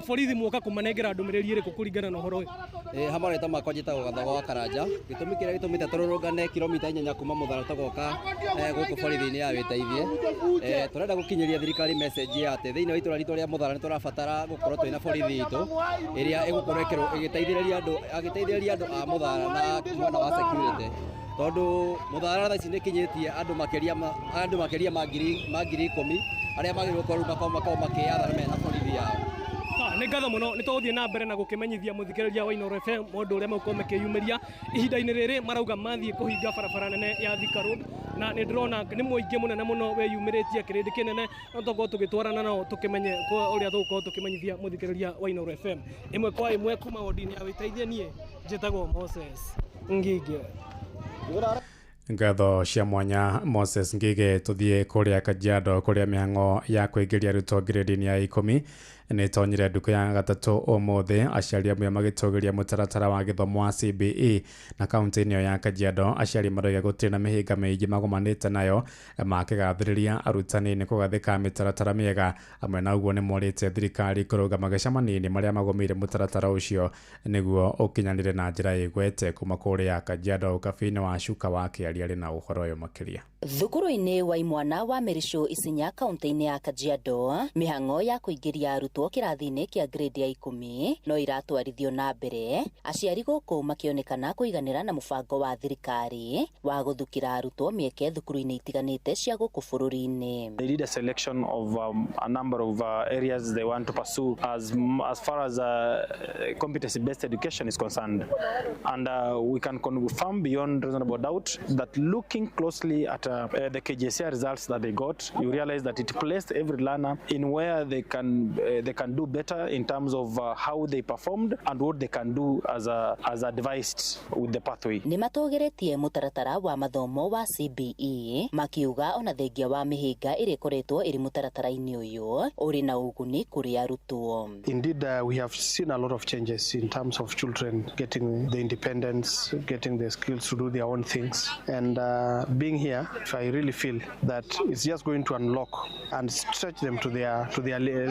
borithi muoka kũmanengera ndũmĩrĩri ĩrĩkũ kũringana na ũhoro ũyũ? Hamarĩtwa makwa njĩtagwo Gathogo wa Karanja. Gĩtũmi kĩrĩa gĩtũmĩte tũrũrũngane kilomita 8 kuma Mũthara tũgoka gũkũ borithi-inĩ ya Wĩteithie. Tũrenda gũkinyĩria thirikari message ya atĩ thĩinĩ wa itũra ritũ rĩa Mũthara nĩ tũrabatara gũkorwo twĩna borithi itũ ĩrĩa ĩgũkorwo ĩgĩteithĩrĩria andũ a Mũthara na mwena wa security. Tondũ Mũthara thaa ici nĩ kinyĩtie andũ makĩria ma ngiri 10 arĩa magĩrĩirwo gũkorwo makĩyatha mena borithi yao. Nĩ ngatho mũno nĩ tũgũthiĩ na mbere na gũkĩmenyithia mũthikĩrĩria wa Inoro FM maũndũ ũrĩa magukorwo makĩyumĩria ihinda-inĩ rĩrĩ. Marauga mathiĩ kũhinga barabara nene ya Thika Road na nĩ ndĩrona nĩ mũingĩ mũnene mũno weyumĩrĩtie kĩrĩndĩ kĩnene no tũkorwo tũgĩtwarana nao tũkĩmenye ũrĩa tũgũkorwo tũkĩmenyithia mũthikĩrĩria wa Inoro FM ĩmwe kwa ĩmwe kuma wodi-inĩ ya Wĩteithie. Niĩ njĩtagwo Moses Ngige. Ngatho cia mwanya Moses Ngige. Tuthie kuria Kajiado kuria mĩhang'o ya kũingĩria arutwo ngirĩndi-inĩ ya 10 nĩ tonyire nduka ya gatatũ ũmũthĩ. Aciari amwe magĩtũgĩria mũtaratara wa gĩthomo wa CBE na kaunti-inĩ ya Kajiado. Aciari maroiga gũtirĩ na mĩhĩnga mĩingĩ magomanĩte nayo makĩgathĩrĩria arutani nĩ kũgathĩka mĩtaratara mĩega. Amwe na ũguo nĩ morĩte thirikari kũrũga magĩcamanio marĩa magomeire mũtaratara ũcio nĩguo ũkinyanĩre na njĩra ĩgwete kuma kũrĩa Kajiado. Kabi-inĩ wa Cuka wa Kĩaria arĩ na ũhoro ũyũ makĩria. Thukuru-inĩ wa imwana wa Merisho Isinya kaunti-inĩ ya Kajiado, mĩhang'o ya kũingĩria arutwo kĩrathi-inĩ kĩa grade ya 10 no iratwarithio na mbere, aciari gũkũ makĩonekana kũiganĩra na mũbango wa thirikari wa gũthukĩra arutwo mĩeke thukuru-inĩ itiganĩte cia gũkũ bũrũri-inĩ. They did a selection of a number of areas they want to pursue as far as competency-based education is concerned, and we can confirm beyond reasonable doubt that looking closely at the KJCE results that they got, you realize that it placed every learner in where they can do better in terms of how they performed and what they can do as advised with the pathway. Nĩ matũgĩrĩtie mũtaratara wa mathomo wa CBE makiuga ona thengia wa mĩhĩnga ĩrĩa ĩkoretwo ĩrĩ mũtaratara-inĩ ũyũ ũrĩ na ũguni kũrĩ arutwo. Indeed, we have seen a lot of changes in terms of children getting the independence, getting the skills to do their own things, and being here, I really feel that it's just going to unlock and stretch them to their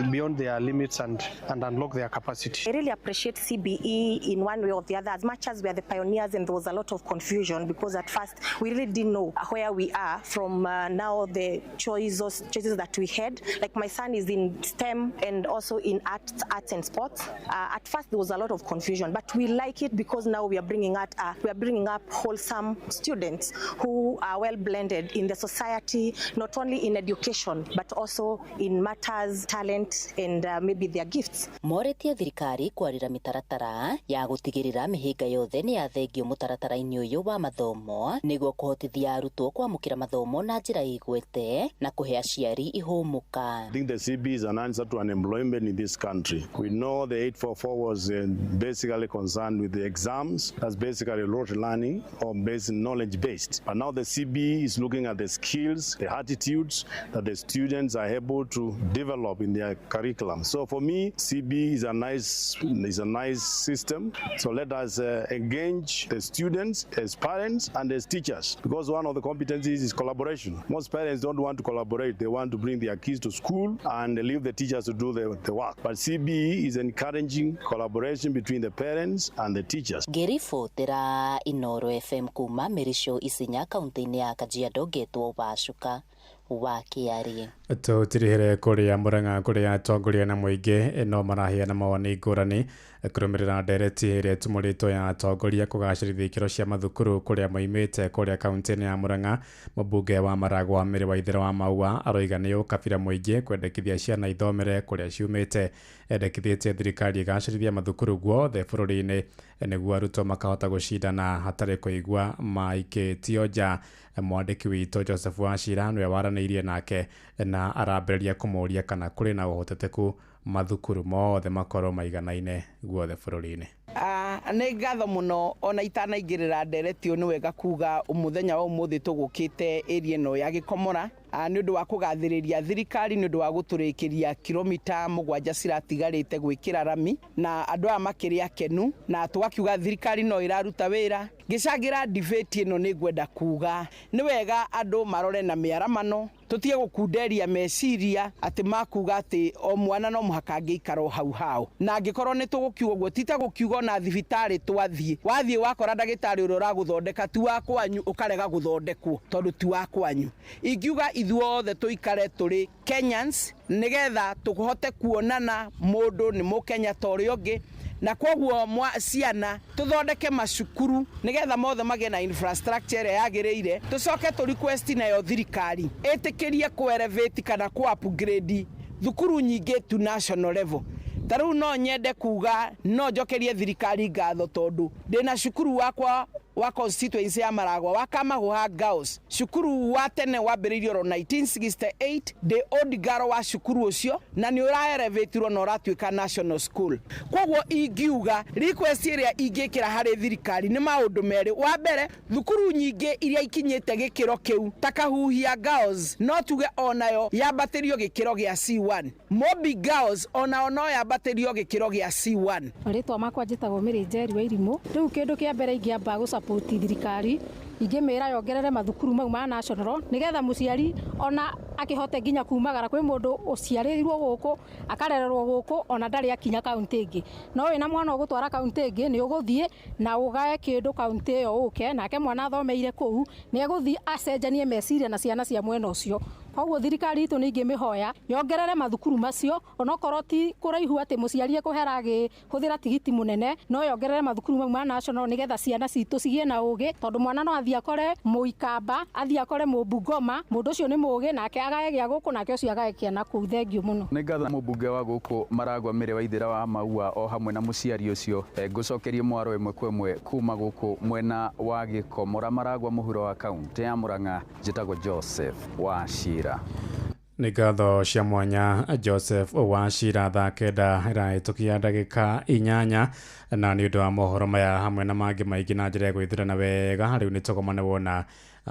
beyond their limits and unlock their capacity. I really appreciate CBE in one way or the other, as much as we are the pioneers and there was a lot of confusion because at first we really didn't know where we are from now the choices that we had. Like my son is in STEM and also in arts and sports. At first there was a lot of confusion, but we like it because now we are bringing up wholesome students who are well blended in the society, not only in education but also in matters, talent and maybe their gifts. Moretie thirikari kwarĩra mĩtaratara ya gũtigĩrĩra mĩhĩnga yothe nĩ yathengio mũtaratara-inĩ ũyũ wa mathomo nĩguo kũhotithia arutwo kwamũkĩra mathomo na njĩra igwete na kũhe aciari ihũmũka. I think the CB is an answer to unemployment in this country. We know the 844 was basically concerned with the exams. That's basically rote learning or basic knowledge based. But now the CB is looking at the skills, the attitudes that the students are able to develop in their curriculum. So for me, CB is a nice system. So let us engage the students as parents and as teachers, because one of the competencies is collaboration. Most parents don't want to collaborate. They want to bring their kids to school and leave the teachers to do the work. But CB is encouraging collaboration between the parents and the teachers. Ngĩribotera Inooro FM kuma Merisho Isinya kaunti-inĩ ya Kajiado getwo Wacuka wa Kiarie. Tũtirĩhĩre kũrĩa Mũrang'a kũrĩa atongoria na mũingĩ no maraheana mawoni ngũrani kũrũmĩrĩra ndereti ĩrĩa ĩtumũrĩtwo ya atongoria kũgacĩrithia ikĩro cia mathukuru kũrĩa moimĩte kũrĩa kaunti-inĩ ya Mũrang'a. Mũmbunge wa Maragwa Mĩrĩ Waithĩra wa Maua aroiga nĩ ũkabira mũingĩ kwendekithia ciana ithomere kũrĩa ciumĩte. Endekithĩtie thirikari ĩgacĩrithia mathukuru guothe bũrũri-inĩ nĩguo arutwo makahota gũcindana hatarĩ kũigua maikĩtio nja. Mwandĩki witũ Joseph Wachira nĩwe waranĩirie nake na arambĩrĩria kũmũria kana kũrĩ na ũhoteteku mathukuru mothe makorwo maiganaine guothe bũrũri-inĩ. Nĩ ngatho mũno ona itanaingĩrĩra ndereti nĩ wega kuga mũthenya wa ũmũthĩ tũgũkĩte area ĩno ya Gĩkomora nĩ ũndũ wa kũgathĩrĩria thirikari nĩ ũndũ wa gũtũrĩkĩria kilomita 7 ciratigarĩte gwĩkĩra rami na andũ aya makĩrĩ akenu na tũgakiuga thirikari no ĩraruta wĩra. Ngĩcangĩra debate ĩno nĩ ngwenda kuga nĩ wega andũ marore na mĩaramano, tũtige gũkunderia meciria atĩ makuga atĩ o mwana no mũhaka angĩikara hau hao. Na angĩkorwo nĩ tũgũkiuga ũguo tita gũkiuga na thibitarĩ wathiĩ wakora ndagĩtarĩ ũrĩa ũragũthondeka tu wa kwanyu ũkarega gũthondekwo tondũ tu wa kwanyu. Ingiuga ithuothe tũikare tũrĩ Kenyans nĩgetha tũhote kuonana mũndũ nĩ mũkenya ta ũrĩa ũngĩ, na kwoguo ciana tuthondeke macukuru nigetha mothe magĩe na infrastructure ĩrĩa yagĩrĩire. Tũcoke tũ request nayo thirikari ĩtĩkĩrie ku elevate kana ku upgrade thukuru nyingĩ to national level. Tarĩu no nyende kuga no njokerie thirikari ngatho tondũ ndĩna cukuru wakwa wa constituency ya Maragwa wa Kamagũha Girls. Cukuru wa tene wambĩrĩirio ro 1968 the old girl wa cukuru ũcio na nĩ ũraelevatirwo na ũratuĩka national school. Kwoguo ingiuga request ĩrĩa ingĩkĩra harĩ thirikari nĩ maũndũ merĩ. Wa mbere, thukuru nyingĩ iria ikinyĩte gĩkĩro kĩu ta Kahuhia Girls no tuge onayo yambatĩrio gĩkĩro gĩa C1. Mobi Girls onayo no yambatĩrio gĩkĩro gĩa C1. Rĩtwa makwa njĩtagwo Mĩrĩ Njeri wa Irimũ. Rĩu kĩndũ kĩa mbere ingĩamba support thirikari ingĩmĩra yongerere mathukuru mau ma national nigetha mũciari ona akihote nginya kumagara kwĩ mũndũ ũciarĩirwo gũkũ akarererwo gũkũ ona ndarĩ akinya kaunti ĩngĩ no wĩna mwana ũgũtwara kaunti ĩngĩ nĩ ũgũthiĩ na ũgae kĩndũ kaunti ĩyo ũke nake mwana athomeire kũu nĩ egũthiĩ acenjanie meciria na ciana cia mwena ũcio koguo thirikari itũ nĩ ingĩmĩhoya yongerere mathukuru macio onokorwo ti kũraihu atĩ mũciari ekũhera agĩhũthĩra tigiti mũnene no yongerere mathukuru mau ma national nigetha ciana citũ cigĩe na ũgĩ tondũ mwana no athiĩ akore Mũikamba athiĩ akore Mũbungoma mũndũ ũcio nĩ mũgĩ nake agae gĩa gũkũ nake ũcio agae kĩana kũu thengio mũno nĩ ngatho mũmbunge wa gũkũ Maragwa Mĩrĩ Waithĩra wa Maua o hamwe na mũciari ũcio ngũcokerie mwaro ĩmwe kwa ĩmwe kuma gũkũ mwena wa Gĩkomora Maragwa mũhuro wa kaunti ya Murang'a njĩtagwo Joseph Wachira nĩ ngatho cia mwanya Joseph Wachira thaa kenda ĩrahĩtũkia ndagĩka 8 na nĩ ũndũ wa mohoro maya hamwe na mangĩ maingĩ na njĩra ya gwĩthurana wega rĩu nĩ tũgomane wona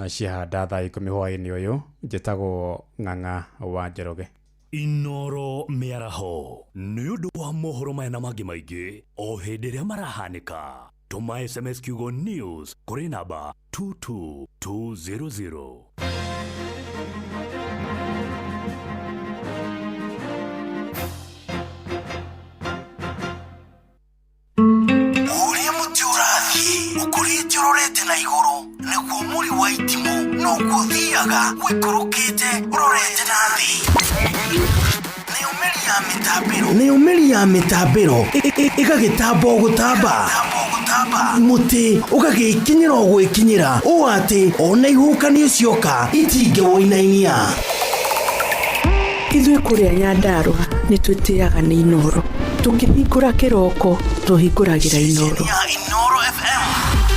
ciahanda thaa 10 hwaĩ-inĩ ũyũ njĩtagwo Ng'ang'a wa Njoroge Inoro mĩaraho nĩ ũndũ wa mohoro maya na mangĩ maingĩ o hĩndĩ ĩrĩa marahanĩka tũma SMS kiugo news kũrĩ namba 22200 Ũkũrĩte ũrorete na igũrũ nĩguo mũri wa itimũ no gũthiaga wĩkũrũkĩte ũrorete na thĩ nĩ ũmĩri ya mĩtambĩro ĩgagĩtamba gũtamba mũtĩ ũgagĩkinyĩra gwĩkinyĩra ũũ atĩ ona ihukanio cioka itingĩwoinainia ithuĩ kũrĩa Nyandarua nĩ twĩtĩaga nĩ Inoro tũkĩhingũra kĩroko tũhingũragĩra Inoro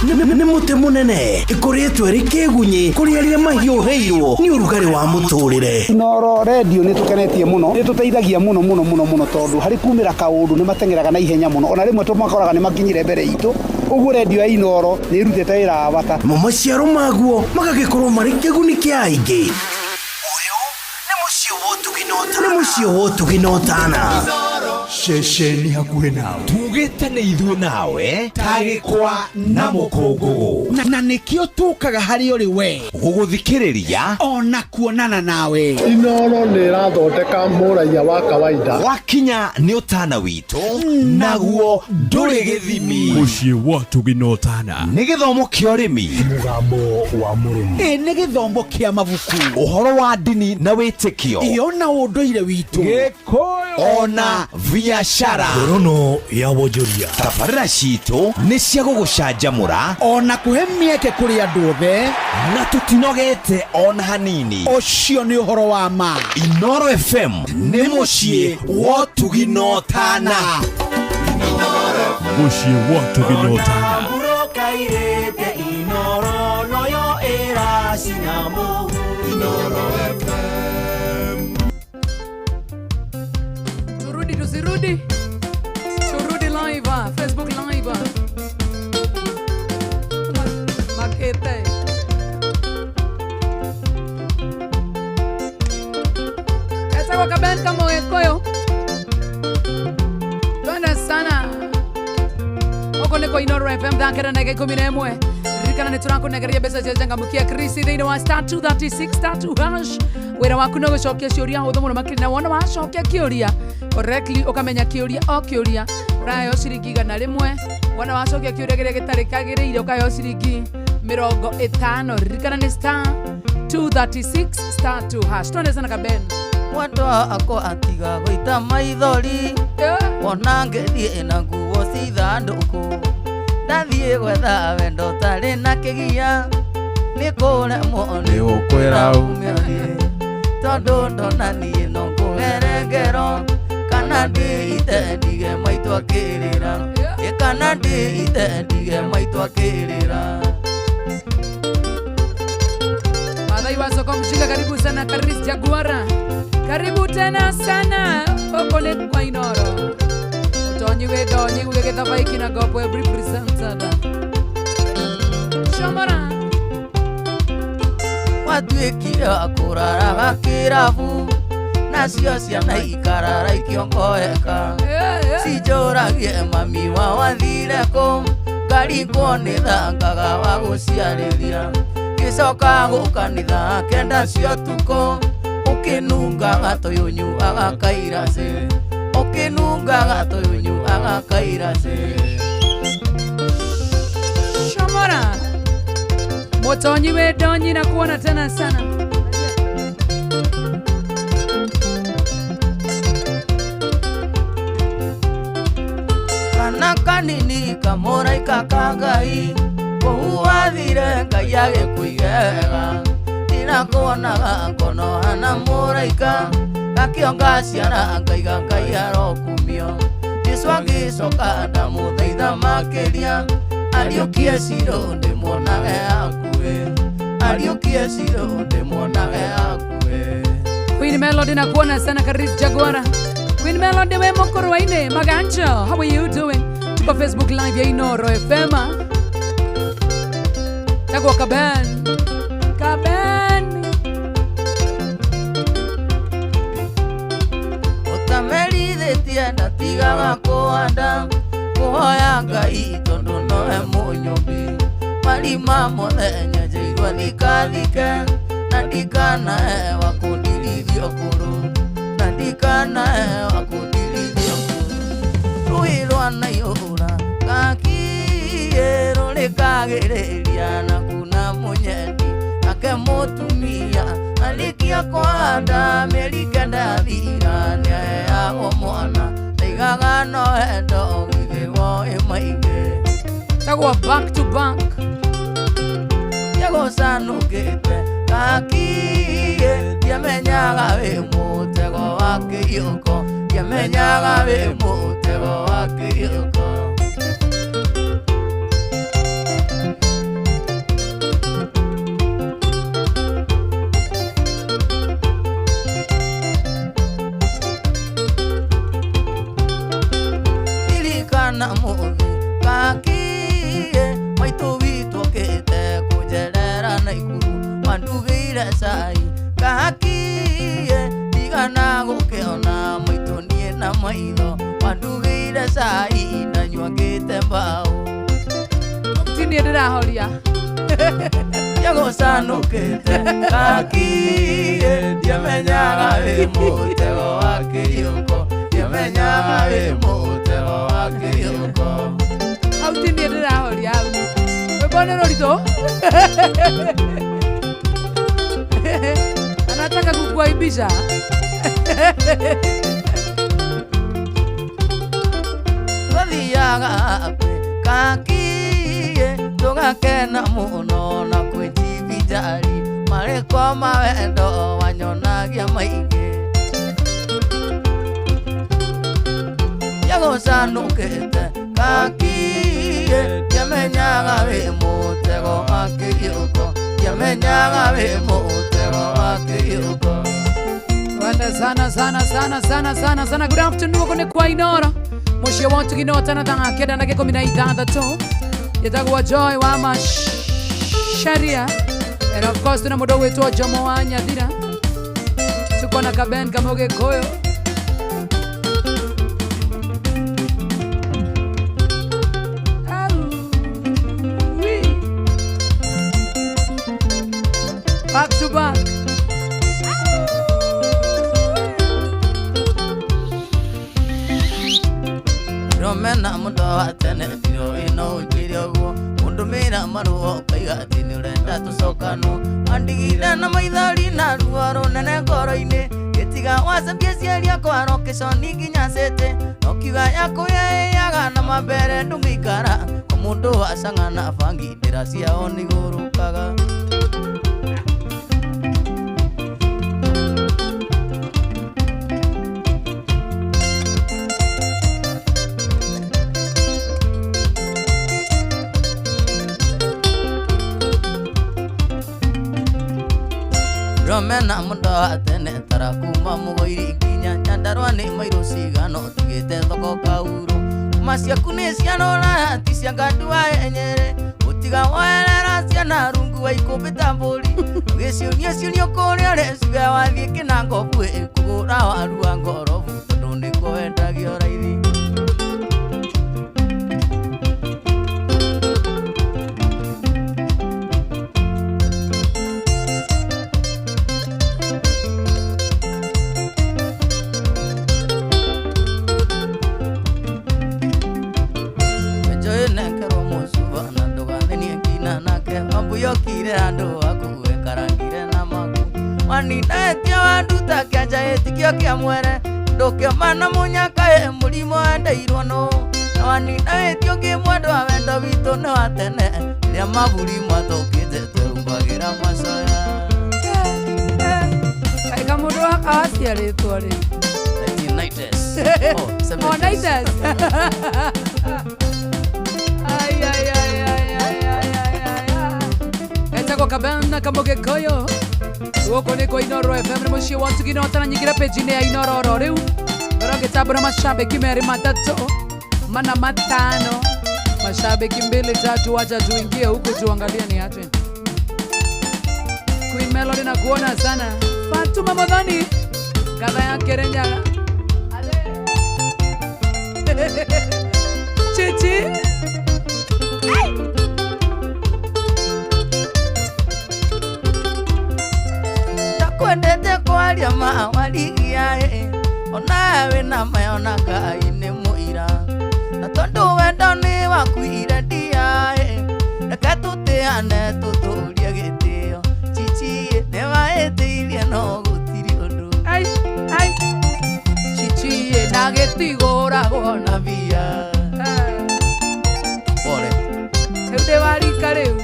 nĩ mũtĩ mũnene ĩkoretwo ĩrĩ kĩgunyi kũrĩ arĩa mahiũhĩirwo nĩ ũrugarĩ wa mũtũrĩre Inoro radio nĩ tũkenetie mũno nĩ tũteithagia mũno tondũ harĩ kumĩra kaũndũ nĩ matengeraga na ihenya mũno ona rĩmwe tũmakoraga nĩ makinyire mbere itũ ũguo radio ya Inoro nĩ ĩrutĩte wĩra wa bata maciaro maguo magagĩkorwo marĩ kĩguni kĩa aingĩ nĩ mũciĩ wotũginotana Shesheni hakuhĩ nawe tugĩte nĩ ithuĩ nawe tagĩkwa na mũkũngũgũ na nĩkĩo tũkaga harĩ ũrĩ we gũgũthikĩrĩria ona kuonana nawe Inoro nĩ ĩrathondeka mũraia wa kawaida wakinya nĩ ũtana witũ naguo ndũrĩ gĩthimi mũciĩ wotũginotana nĩ gĩthomo kĩa ũrĩmi mũgambo wa mũrĩmi nĩ gĩthomo kĩa mabuku ũhoro wa ndini na wĩtĩkio ona ũndũire witũ Gĩkũyũ ona biashara ngorono ya wonjoria tabarĩra citũ nĩ cia gũgũcanjamũra ona kũhe mĩeke kũrĩ andũ othe na tũtinogete ona hanini ũcio nĩ ũhoro wa ma Inoro FM nĩ mũciĩ wotũginotana mũciĩ wotũginotana Inoro noyo ĩracinamu Inoro FM turudi live Facebook live makete esa kwa kaben kama wekoyo twende sana oko niko Inoro FM thakera nege 11 ririkana nĩ tũrakũnengeria mbeca cia njangamũkia Chris thĩinĩ wa star 236 star 2 hash wĩra waku no gũcokia ciũria hũthũ mũno makĩria na wona wacokia kĩũria correctly ũkamenya kĩũria o kĩũria ũraheo ciringi 100 wona wacokia kĩũria kĩrĩa gĩtarĩ kagĩrĩire ũkaheo ciringi 50 ririkana nĩ star 236 star 2 hash twende sana kaben mwendo akwa atiga gũita maithori wona ngĩthiĩ na nguo cithandũkũ ndathiĩ gwetha wendo tarĩ na kĩgia nĩ kũremwo nĩ ũkwĩra umĩrĩ tondũ ndona niĩ no ngũhere ngero kana ndĩite ndige maitũ akĩrĩra kana ndĩite ndige maitũ akĩrĩra Madai wa soko mjinga karibu sana Karis Jaguara karibu tena sana okole kwa Inoro utonyi wedonyi ugegeta baiki na gopo every presented Shamara watuĩkire kũraraga kĩrabu nacio ciana ikarara ikĩongoeka cinjũragie mami wao athire kũ ngarigwo nĩ thangaga wa gũciarĩria gĩcoka gũkanitha kenda cia ũtukũ ũkĩnungaga tũyũnyu agakairacĩ ũkĩnungaga tũyũnyu agakairacĩ. Shomora Motonyi Wedonyi na kuona tena sana. Kana kanini kamũraika ka Ngai kũu wathire Ngai agĩkũigega ndinakuonaga ngono hana mũraika gakĩonga ciana ngaiga Ngai arokumio Jesũ agĩcoka ndamũthaitha makĩria ariũkie cirũ ndĩmuonage hakuhĩ ariũkie cirũ ndĩmuonage hakuhĩ. Queen Melody na kuona sana Karis Jaguara. Queen Melody we Mokorwaine Magancho, how are you doing? Tuko Facebook live ya Inoro FM. Tako Kaben Utamerithitie ndatigaga kũhanda kũhoya Ngai tondũ nowe mũnyũmbi marima mothe nyenjeirwo thikathike na ndikanae wa kũndirithio kũrũ na ndikanae wa kũndirithio kũrũ rũĩ rwa Naihũra gakiĩ rũrĩkagĩrĩria na kuna mũnyendi nake mũtumia arĩkia kũhanda mĩeri kenda thira nĩaheagwo mwana ndaigaga no endo githĩgwo ĩmaingĩ tagwo back to back yagũcanũkĩte gakiĩ ndiamenyaga wĩ mũtego wa kĩhiũko ndiamenyaga wĩ mũtego wa kĩhiũko. Ndirikana mũthĩ gakiĩ maitũ witũ okĩte kũnjerera Naikuru mandugĩire cai gakiĩ ndigana gũkĩona maitũ niĩ na maitho mandugĩire cai ndanyuangĩte mbaũ tini ndĩrahoria yagũcanũkĩte gakiĩ ndiamenyaga wĩ mũtego wa kĩhiũko ndiamenyaga wĩ mũtego wa kĩhiũko. Au tini ndĩrahoria au wĩbone rũritũ anataka kukuaibisha. Tuthiaga kakiĩ tũgakena mũno na kwĩnjibinjari marĩkwa ma wendo wanyonagia maingĩ yagũcanũkĩte kakiĩ ndiamenyaga wĩ mũtego wa kĩhiũko ndiamenyaga wĩ mũtego wa kĩhiũko. Wanda sana. Good afternoon kone kwa Inoro mushia watu ginota na tanga keda na geko mina itanda to yetagwa Joy wa Masharia and of course tuna mudo wetu wa Jomo wa Nyadira tuko na Kaben Kamoge Koyo back to back. Romena mundo wa tene tiro ino ujirio guo undumira maruo kaiga ati ni urenda tucokano andigire na maithori na ruo runene ngoro-ini gitiga wacambia ciari akwa rokiconi nginya cete nokiuga yakuyeyaga na mambere ndumikara ko mundu wacang'ana bangi ndĩra ciao nĩigũrũkaga. Romena mundo wa tene tara kuma mũgoiri nginya Nyandarua nĩ mairo cigano tigĩte thoko kauru maciaku nĩ cianora ti cia ngandua enyere ũtiga woerera ciana rungu wa ikũmbĩ ta mbũri ũgĩciũnia ciũnio kũrĩa ũreciga wathiĩ kĩnango buĩ kũgũra waru wa ngorobu tondũ nĩkuo wendagio raithi. kia kia mwere ndokia mana munyaka e mulimo endeirwo no na wanina wetio ngimwendo wa wendo witũ nĩ wa tene rĩrĩa maburi mwatũkĩte twĩhumbagira macoya kaika mũndũ aciarĩtwo rĩ 1990s. Etagwo Kabena Kamũgĩkũyũ gũkũ nĩ kwa Inoro FM nĩ mũciĩ wa Tuginota nyingĩra page-inĩ ya Inoro oro rĩu rogĩtambũra mashabiki merĩ matatũ mana matano mashabiki 2-3 wacha tuingie huku tuangalie ni aje Queen Melody na kuona sana Fatuma Modhani kadha ya Kerenyaga Chichi takwendete kwaria mawarigia onawe na mayona Ngai nĩ mũira na tondũ wendo nĩ wakuire ndia reke tũtĩane tũtũrie gĩtĩo Chichi nĩ waĩtĩirie no gũtirĩ ũndũ Chichi na gĩtigũragwo na bia pole rĩu ndĩ warika rĩu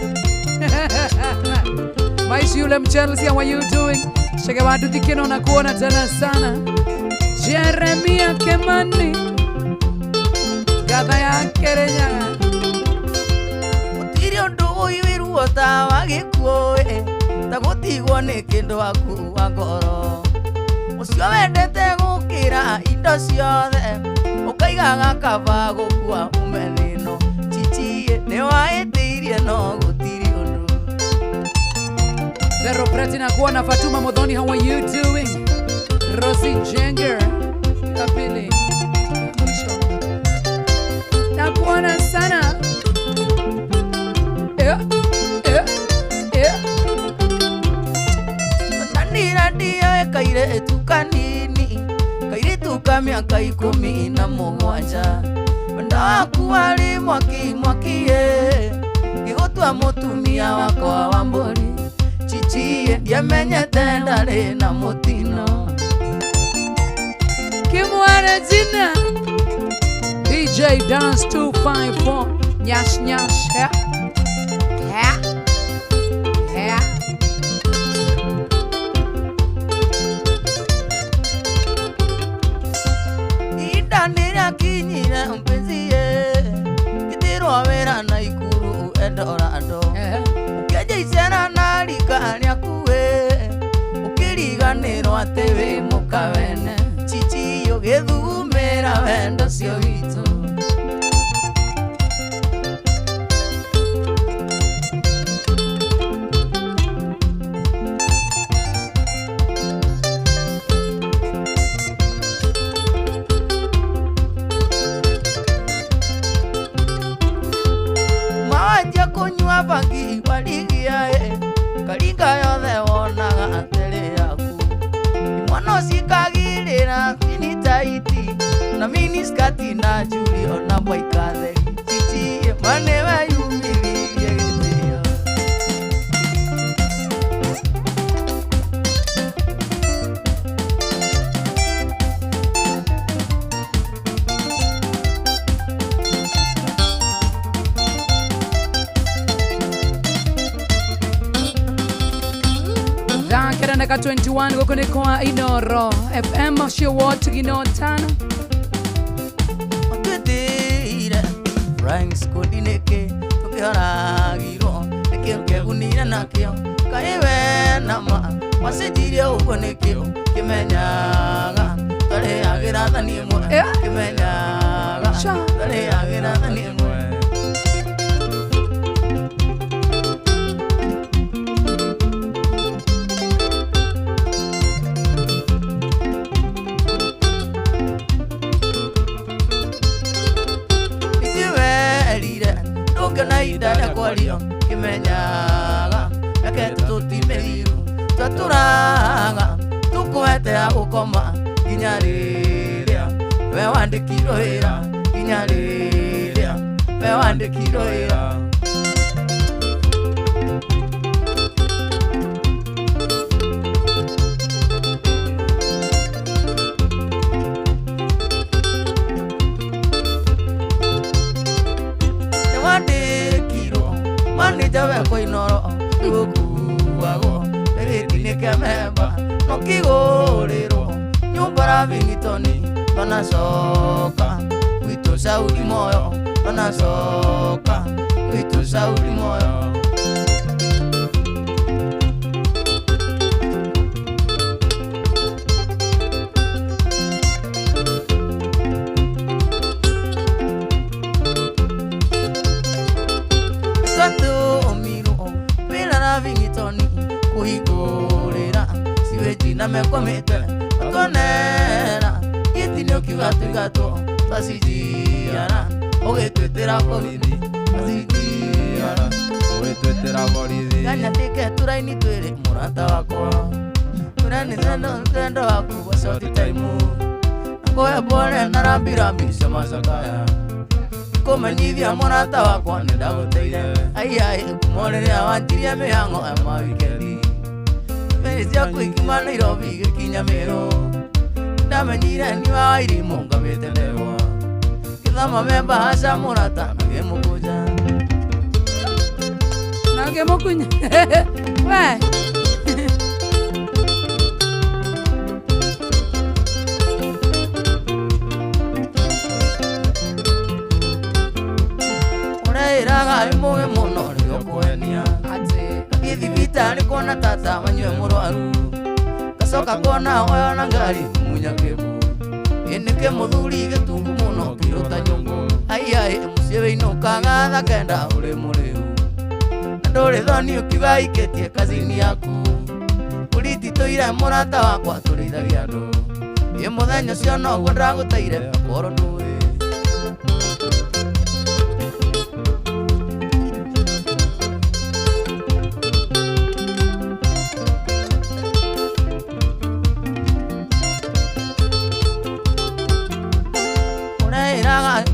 Maisha yule Chelsea, how are you doing? Shake watu dikino na kuona tena sana Jeremia Kemani Gadha ya Kerenyaga Gũtirĩ ũndũ ũiruo ta wa gĩkuũ ta gũtigwo nĩ kĩndũ waku ngoro ũcio wendete gũkĩra indo ciothe ũkaigaga kaba gũkua ũmenino Chichi nĩ waĩtĩirie no gũtirĩ ũndũ Zero Preti na kuona Fatuma Modhoni, how are you doing? Rosie Jenger Kapili na kuona sana Tanira ndio kaire tukanini kaire tukamĩaka 17 wendo waku warĩ mwakie gĩgũtua mũtumia wakwa wa mbũri Chichi ndiamenyete ndarĩ na mũtino Kimware jina DJ Dance 254 Nyash Nyash Ida nĩrĩa kinyire mpenzie gĩtirwo wĩra na ikuru Eldorado ũkĩenja icera na rika rĩaku ũkĩriganĩrwo atĩ wĩ mũkawene Chichi ũgĩthumĩra wendo cio witũ mawanja kũnyua bangi warigia karinga yothe wonaga atĩrĩ yaku imwana cikagirĩra finitaiti na miniskati na njuri ona mwaikatheri Chichi manewe yumĩririe gĩtĩo Kerenyaga 21 gũkũ nĩ kwa Inoro FM mũciĩ wa Tuginota Otwĩtĩire Franks kũndinĩkĩ tũkĩoragirwo nĩkĩo kĩagunire nakĩo kaĩ we nama wacenjirie ũguo nĩkĩo kĩmenyaga twarĩagĩra thani ĩmwe kĩmenyaga twarĩagĩra thani ĩmwe na ida ya kwario kimenyaga yake tutimeriru taturaga tukwete ya gukoma nginya riria we wandikirwo wira nginya riria we wandikirwo wira jawe kwa inoro gukuago eritini kememba nokigorero nyumba Ravingtoni banasoka witu saudi moyo banasoka witu saudi moyo na mekomete konera yitinyo kigatugato tasijiana ogetwetera borithi tasijiana ogetwetera borithi ganya tike turaini twere murata wakwa turani zendo waku wasoti time ngoya bore narambira misha masakaya komenyithia murata wakwa nindaguteire ai kumorerea wanjiria mihango ya wikendi Merecia kuikima Nairobi gikinya Meru ndamenyire ni wa irimu ngabite ndewa kithama memba haca murata ngemukuja nagemukunya we ureiraga imuge muno rio kuenia githibita ni kona tata wanywe murwaru gacoka kona oyo na ngari munya kibu inike muthuri gitungu muno kiruta nyungu ai mucie winukaga thakenda uri muriu nduri thoni ukiuga iketie kazini yaku uriti tuire murata wakwa turithagia andu i muthenya ucio noguo ndagutaire koro ndui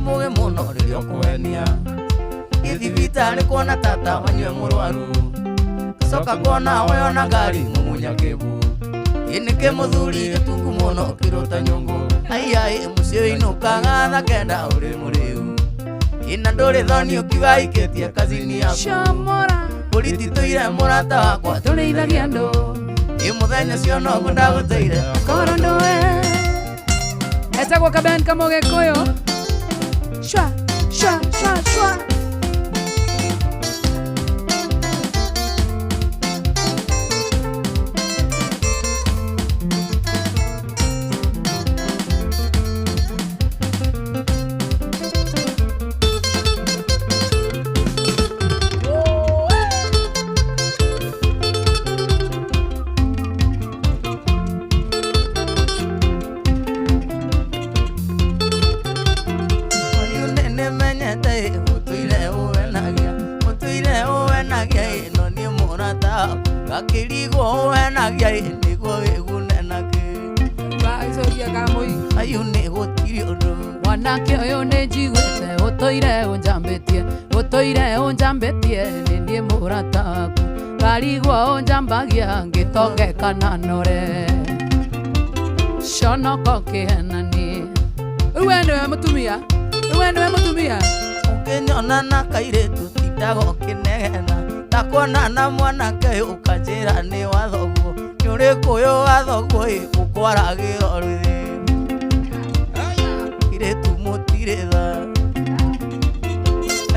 muge muno ririo kuenia githibita ni kona tata wanywe murwaru gacoka kona oyo na ngari mumunya kibu inike muthuri gitungu muno kiruta nyungu ai mucie winukaga thakenda uri muriu ina nduri thoni ukiuga iketie kazini yaku shamora uriti tuire murata wakwa turithagia andu i muthenya cio noguo ndaguteire koro ndoe etagwo kaben kamugikuyu shwa shwa shwa shwa akirigo wenagia niguo wigunenake baicoria kamui ayu ni gutiri undu mwanake uyu ni njiguite utoire unjambitie ni ndie murata waku karigwo unjambagia ngitongekana nore shonoko kihenani uwe niwe mutumia unginyona na kairetu tindago kinegena takuona na mwanake ukanjira ni wathoguo ni uri kuyo wathoguo ukwaragiro ruthi iretu mutiritha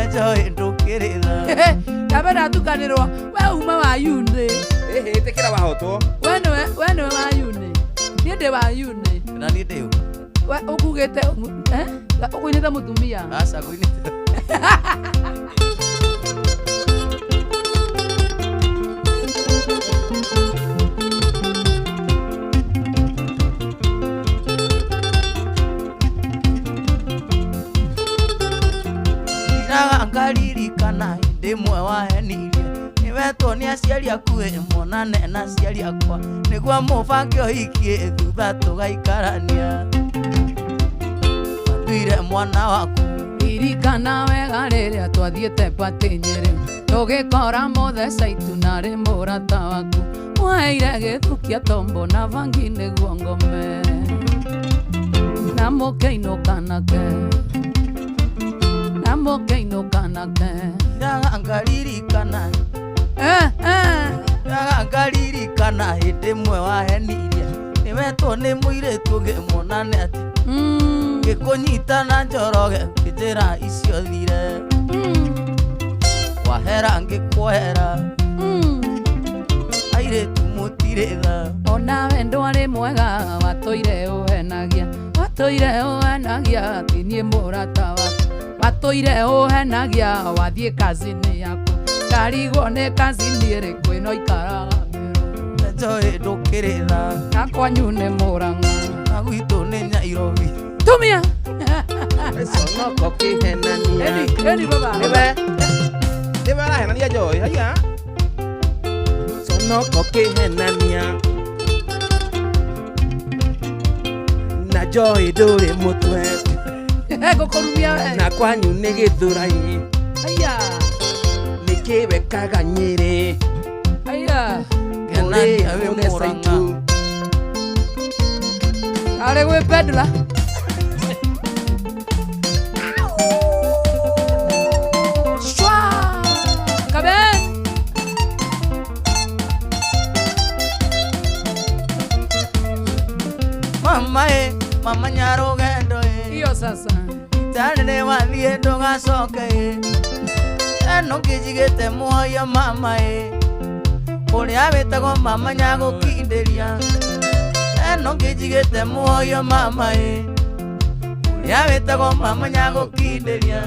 ejo ndukiritha kabera tukanirwo we uma wa yune tekera wahotwo we niwe wa yune ni ndi wa yune na ni ndi we ukugite ukuinite mutumia asa kuinite ngaririkana ndimwe wahenirie niwe tuonia aciari aku monane na aciari akwa niguo mubange uhikie thutha tugaikarania watuire mwana waku ririkana wega riria twathiete pati Nyeri tugikora mutheca itu nari murata waku mwaire githukia tombo na vangi niguo ngome na mukeinukanake ndaga ngaririkana nĩ mũirĩtu ngĩmuonane ati ngĩkũnyita na njoroge njĩra icio thire wahera ngĩkwehera airĩtu mũtirĩ tha onawe ndwarĩ mwega watũire ũhenagia tinie mũrata waku watũire ũhenagia wathiĩ kazi-inĩ yaku ndarigwo nĩ kazi-inĩ ĩrĩkũ ĩno ikaraga njoĩ ndũkĩrĩ tha na kwanyu nĩ Mũrang'a na gwitũ nĩ Nairobi tumia sonoko kĩhenania Edi baba nĩwe arahenania Joy haiya sonoko kĩhenania na Joy ndũrĩ mũtwe ngũkũrumia we na kwanyu nĩ Gĩthũrai haiya nĩkĩwekaga Nyĩrĩ haiya Kenania wĩ Mũrang'a arĩ gwĩ Pedra mama nyarũgendo hiyo sasa itanene wathiĩ ndũgacoke eno ngĩjigĩte muoyo mama ũrĩa wĩtagwo mama nyagũkindĩria eno ngĩjigĩte muoyo mama ũrĩa wĩtagwo mama nyagũkindĩria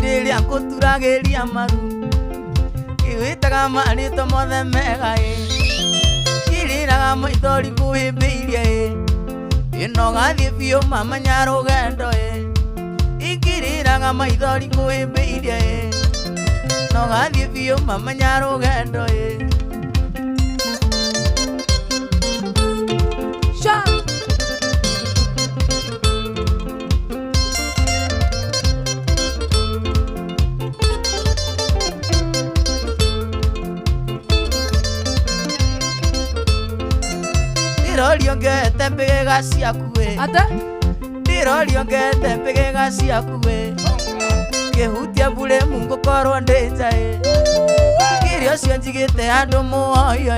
rĩrĩa ngũturagĩria maru kĩwĩtaga marĩtwa mothe mega kĩrĩraga maithori ngũhĩmbĩirie ĩno gathiĩ biũ mama nyarũgendo ikĩrĩraga maithori ngũhĩmbĩirie ĩno gathiĩ biũ mama nyarũgendo Ndirorio ngete mbĩgĩga ciaku ndirorio ngete mbĩgĩga ciaku ngĩhutia mbure ngũkorwo ndĩ nja kĩrĩa ũcio njigĩte handũ muoyo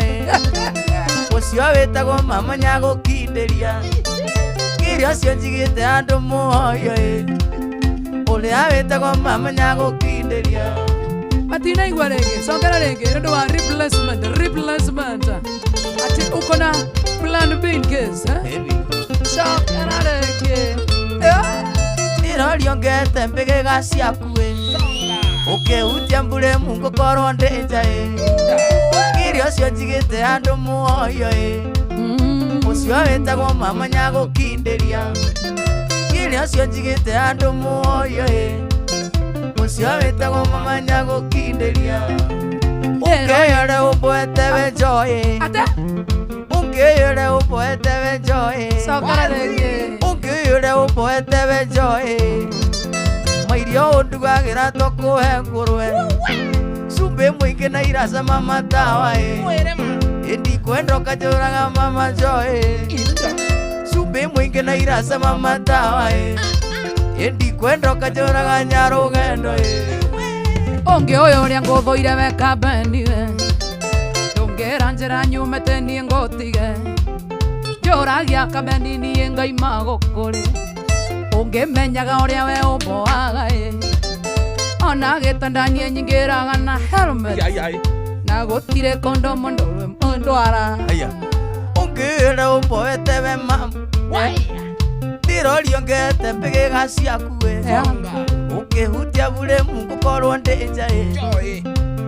ũcio wĩtagwo mama nyagũkindĩria kĩrĩa ũcio njigĩte handũ muoyo ũrĩa wĩtagwo mama nyagũkindĩria matinaigua rĩngĩ cokera rĩngĩ nĩũndũ wa replacement ati uko na plan B in case cokera rĩngĩ ndirorio ngete mbĩgĩga ciaku ũkĩhutia mbure ngũkorwo ndĩ nja kĩrĩa ũcio njigĩte handũ muoyo ũcio wĩtagwo mama nyagũkindĩria kĩrĩa ũcio njigĩte handũ muoyo ũcio wĩtagwo mama nyagũkindĩria ũkĩyore ũmbwete we Joy ũkĩyore ũmbwete we Joy ũkĩyore ũmbwete we Joy mairio ũndugagĩra tũkũhe ngũrwe cumbĩ mũingĩ na iracama matawa ndikwenda ũkanjũraga mama Joy cumbĩ mũingĩ na iracama matawa ndikwenda ũkanjũraga nyarũgendo ũngĩ ũyũ ũrĩa ngũthũire we kambeni ndũngĩra njĩra nyumĩte niĩ ngũtige njũragia kambeni niĩ ngaima gũkũrĩ ũngĩmenyaga ũrĩa we ũmboaga ona gĩtanda niĩ nyingĩraga na helmet na gũtirĩ kondomu ndwara ũngĩra ũmboete we mama ndirorio ngete mbĩgĩga ciaku ũkĩhutia mbure ngũkorwo ndĩ nja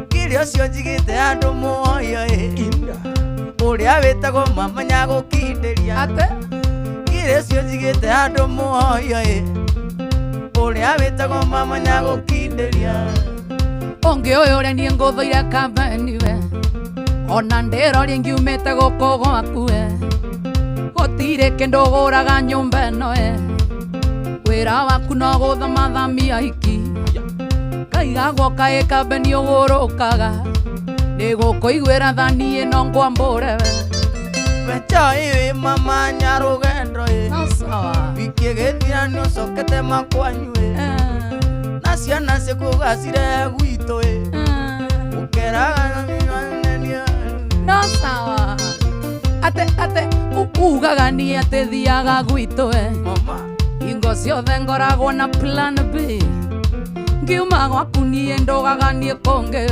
kĩrĩa ũcio njigĩte handũ muoyo ũrĩa wĩtagwo mama nyagũkindĩria kĩrĩa ũcio njigĩte handũ muoyo ũrĩa wĩtagwo mama nyagũkindĩria ũngĩ ũyũ ũrĩa niĩ ngũthũire kambeni we ona ndĩrorie ngiumĩte gũkũ gwaku gũtirĩ kĩndũ ũgũraga nyũmba ĩno wĩra waku no gũthamathamia hiki kaigagwo kaĩ kambeni ũgũrũkaga nigukuiguira thani ino ngwambure Wechoi mama nyarugendo Ikigethira sokete makwanywe Na ciana cikugacire gwitũ Ukeraga no sawa ate ugaga ni ate thiaga gwitũ Ingo ciothe ngoragwo na plan B Ngiuma gwaku niĩ ndogaga niĩ konge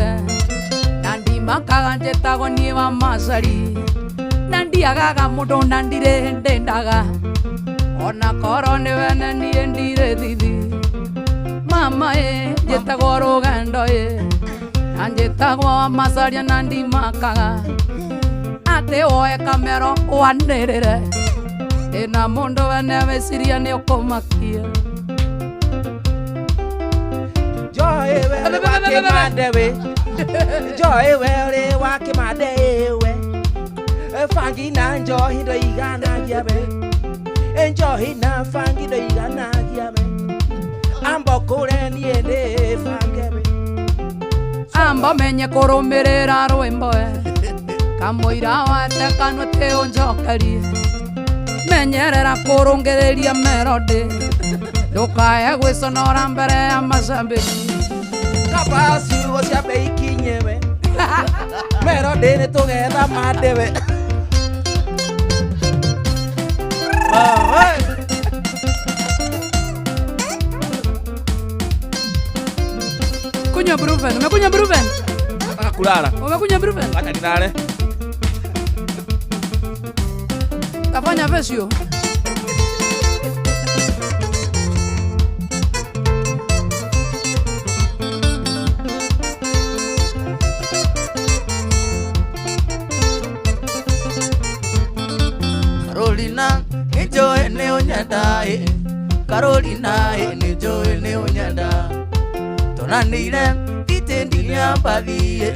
Na ndimakaga njĩtagwo niĩ wa macari Na ndiagaga mũndũ na ndirĩ ndendaga Ona korwo nĩ wene niĩ ndirĩ thithi Mama njĩtagwo rũgendo Na njĩtagwo wa macaria na ndimakaga Ate woe kamero wanĩrĩre Ndĩna mũndũ wene wĩciria nĩ ũkũmakia Joy we wakimande we Joy we wakimande we Fangi na njohi ndo igana giabe Njohi na fangi ndo igana giabe Ambo kure niende fangebe Amba menye kũrũmĩrĩra rwĩmbo Kamũira wate kanwa te ũnjokerie Menyerera kũrũngĩrĩria melody Ndũkae gwĩconora mbere ya macambĩki Kaba ciugo cia mbei kinyewe Melody nĩ tũgetha mandewe Kunywa Brufen, umekunywa Brufen? Nataka kulala. Umekunywa Brufen? Acha nilale. Tafanya vesio. Carolina, nijoe ne unyenda Carolina, nijoe ne unyenda Tonanire, itendilia mbathie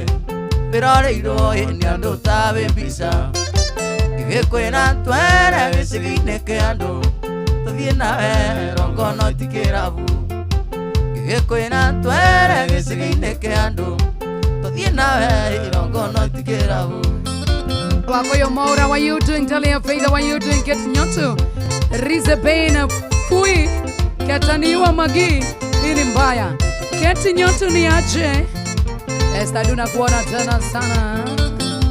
Biroreirwo ni andu tawe mbisa Gigikwira twere gicigi-inĩ kĩa andũ Tũthiĩ nawe rongono itikĩrabu Gigikwira twere gicigi-inĩ kĩa andũ Tũthiĩ nawe rongono itikĩrabu Wakoyo Maura, what you doing? Talia Faida, what you doing? Get nyoto Rize Bain, Pui Kataniwa Magi, ili mbaya Keti nyoto ni aje Esta duna kuona tena sana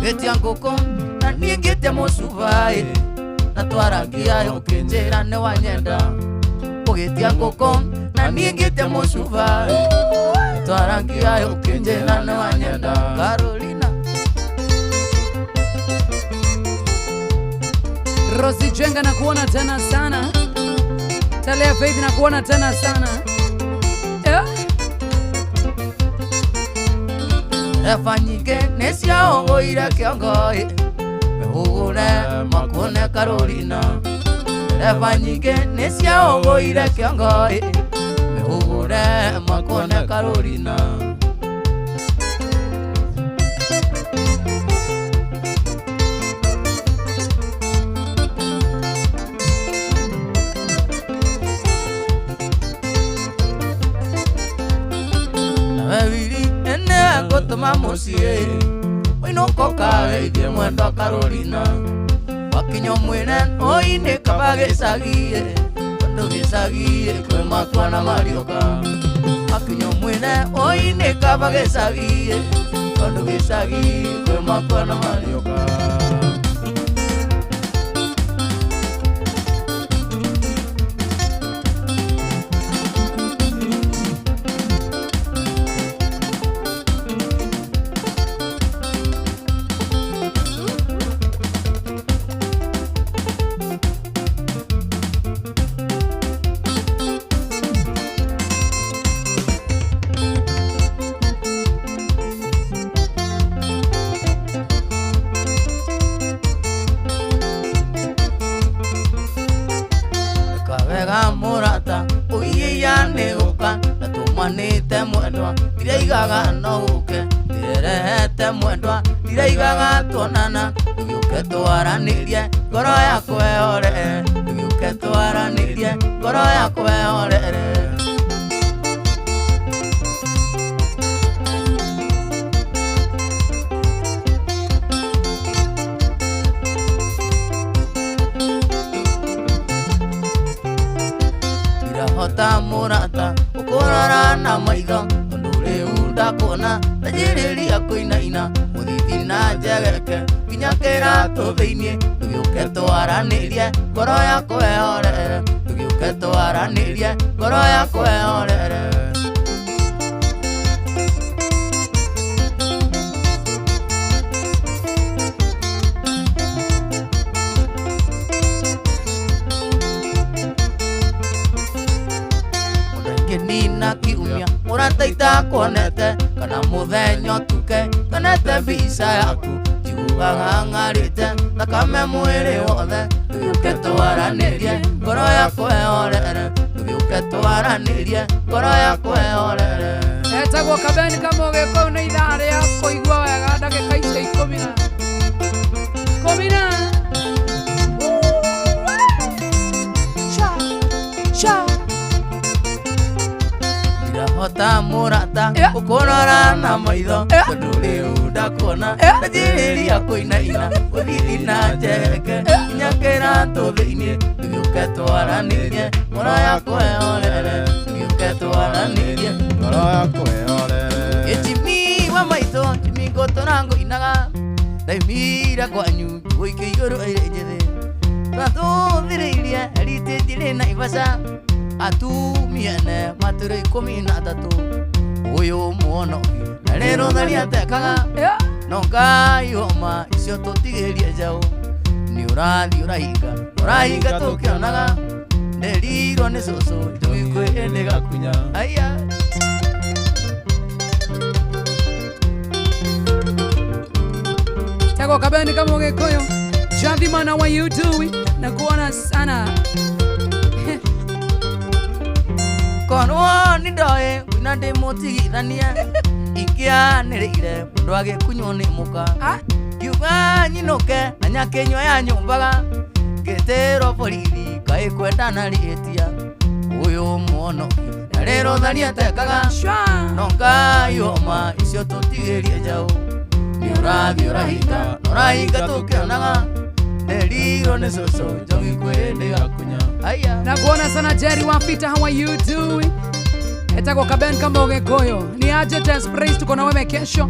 Geti yankoko na niĩ ngĩte mũcuba Na twaragia ũkĩnjĩra nĩ wanyenda Ũgĩtia ngũkũ na niĩ ngĩte mũcuba Na twaragia ũkĩnjĩra nĩ wanyenda Carolina Rosi Jenga na kuona tena sana Talia Faith na kuona tena sana Efanyike nesia ongoire kiongoe Mehugure makune Carolina Efanyike nesia ongoire kiongoe Mehugure makune Carolina Gotoma musie Wino koka eidie mwendo Carolina Wakinyo mwene oine kabage sagie Kondo gesagie kwe makwa na marioka Wakinyo mwene oine kabage sagie Kondo gesagie kwe makwa na marioka Murata uiye ya neuka na tumanite mwendwa diraigaga no uke direhete mwendwa diraigaga tonana tugiuke twaranirie ngoro yakwe ore tugiuke twaranirie ngoro yakwe ore ndirahota murata ukurora na maitho tondu riu ndakona najiriria kuinaina muthithi na njegeke nginya kiratu thiini tugiuke twaranirie ngoro yakwa ehorere tugiuke twaranirie ngoro yakwa ehorere nina kiumia murata itakuonete kana muthenya tuke kanete mbica yaku njiguaga ng'arĩte thakame mwĩrĩ wothe tugiuke twaranirie ngoro yakwa ehorere tugiuke twaranirie ngoro yakwa ehorere etagwo Kabeni Kamũgĩkũyũ nĩ ithaa rĩa kũigua wega ndagĩka icio 10 hota murata ukurora na maitho tondu riu ndakona najiriria kuinaina uthithi na njegeke nginya kiratu thiini tugiuke twaranirie ngoro yakwa ehorere tugiuke twaranirie ngoro yakwa ehorere ejimi wa maitho jimi gotorango inaga ndaimira kwanyu guike iguru njithi natuthireirie ritĩnjirĩ na ibasa atumiene matũra 13 uyu muonogi na rero tharia tekaga no Ngai homa icio tutigirie njau ni urathi urahinga tukionaga nderirwo ni cucu tugikwi gakunya aya Tego Kabeni Kamũgĩkũyũ Javi mana what you doing na kuona sana konwo ni ndoe wina ndi mutigithania ikianĩrĩire mũndũ agĩkunywo nĩ mũka kiuga nyinuke na nyakenywa ya nyumbaga ngĩtĩrwo borithi kaĩ kwendana rĩtia ũyũ muonoki na rĩrwo tharia tekaga no Ngai homa icio tũtigĩrie njaũ nĩ ũrathi ũrahinga tũkĩonaga nderirwo nĩ cũcũ njogi kwĩndĩ gakunya na kuona sana Jerry Wafita, how are you doing? Etagwo Kabeni Kamũgĩkũyũ ni aje Despraise, tuko na wewe kesho.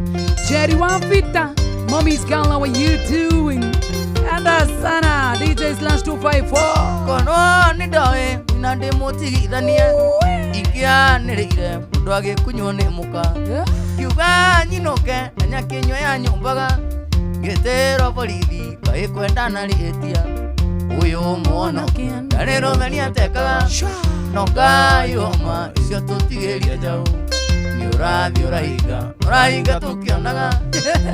Jerry Wafita, Mommy's girl, how are you doing? Anda sana DJ/254 konwo ni ndoe na ndi mutigithania ikianĩrĩire mũndũ agĩkunywo nĩ mũka kiuga nyinuke na nyakenywa ya nyumbaga ngĩtĩrwo borithi kaĩ kwendana rĩtia uyu muonoki na rĩrwo tharia tekaga no Ngai homa icio tũtigĩrie njaũ nĩ ũrathi ũrahinga tũkĩonaga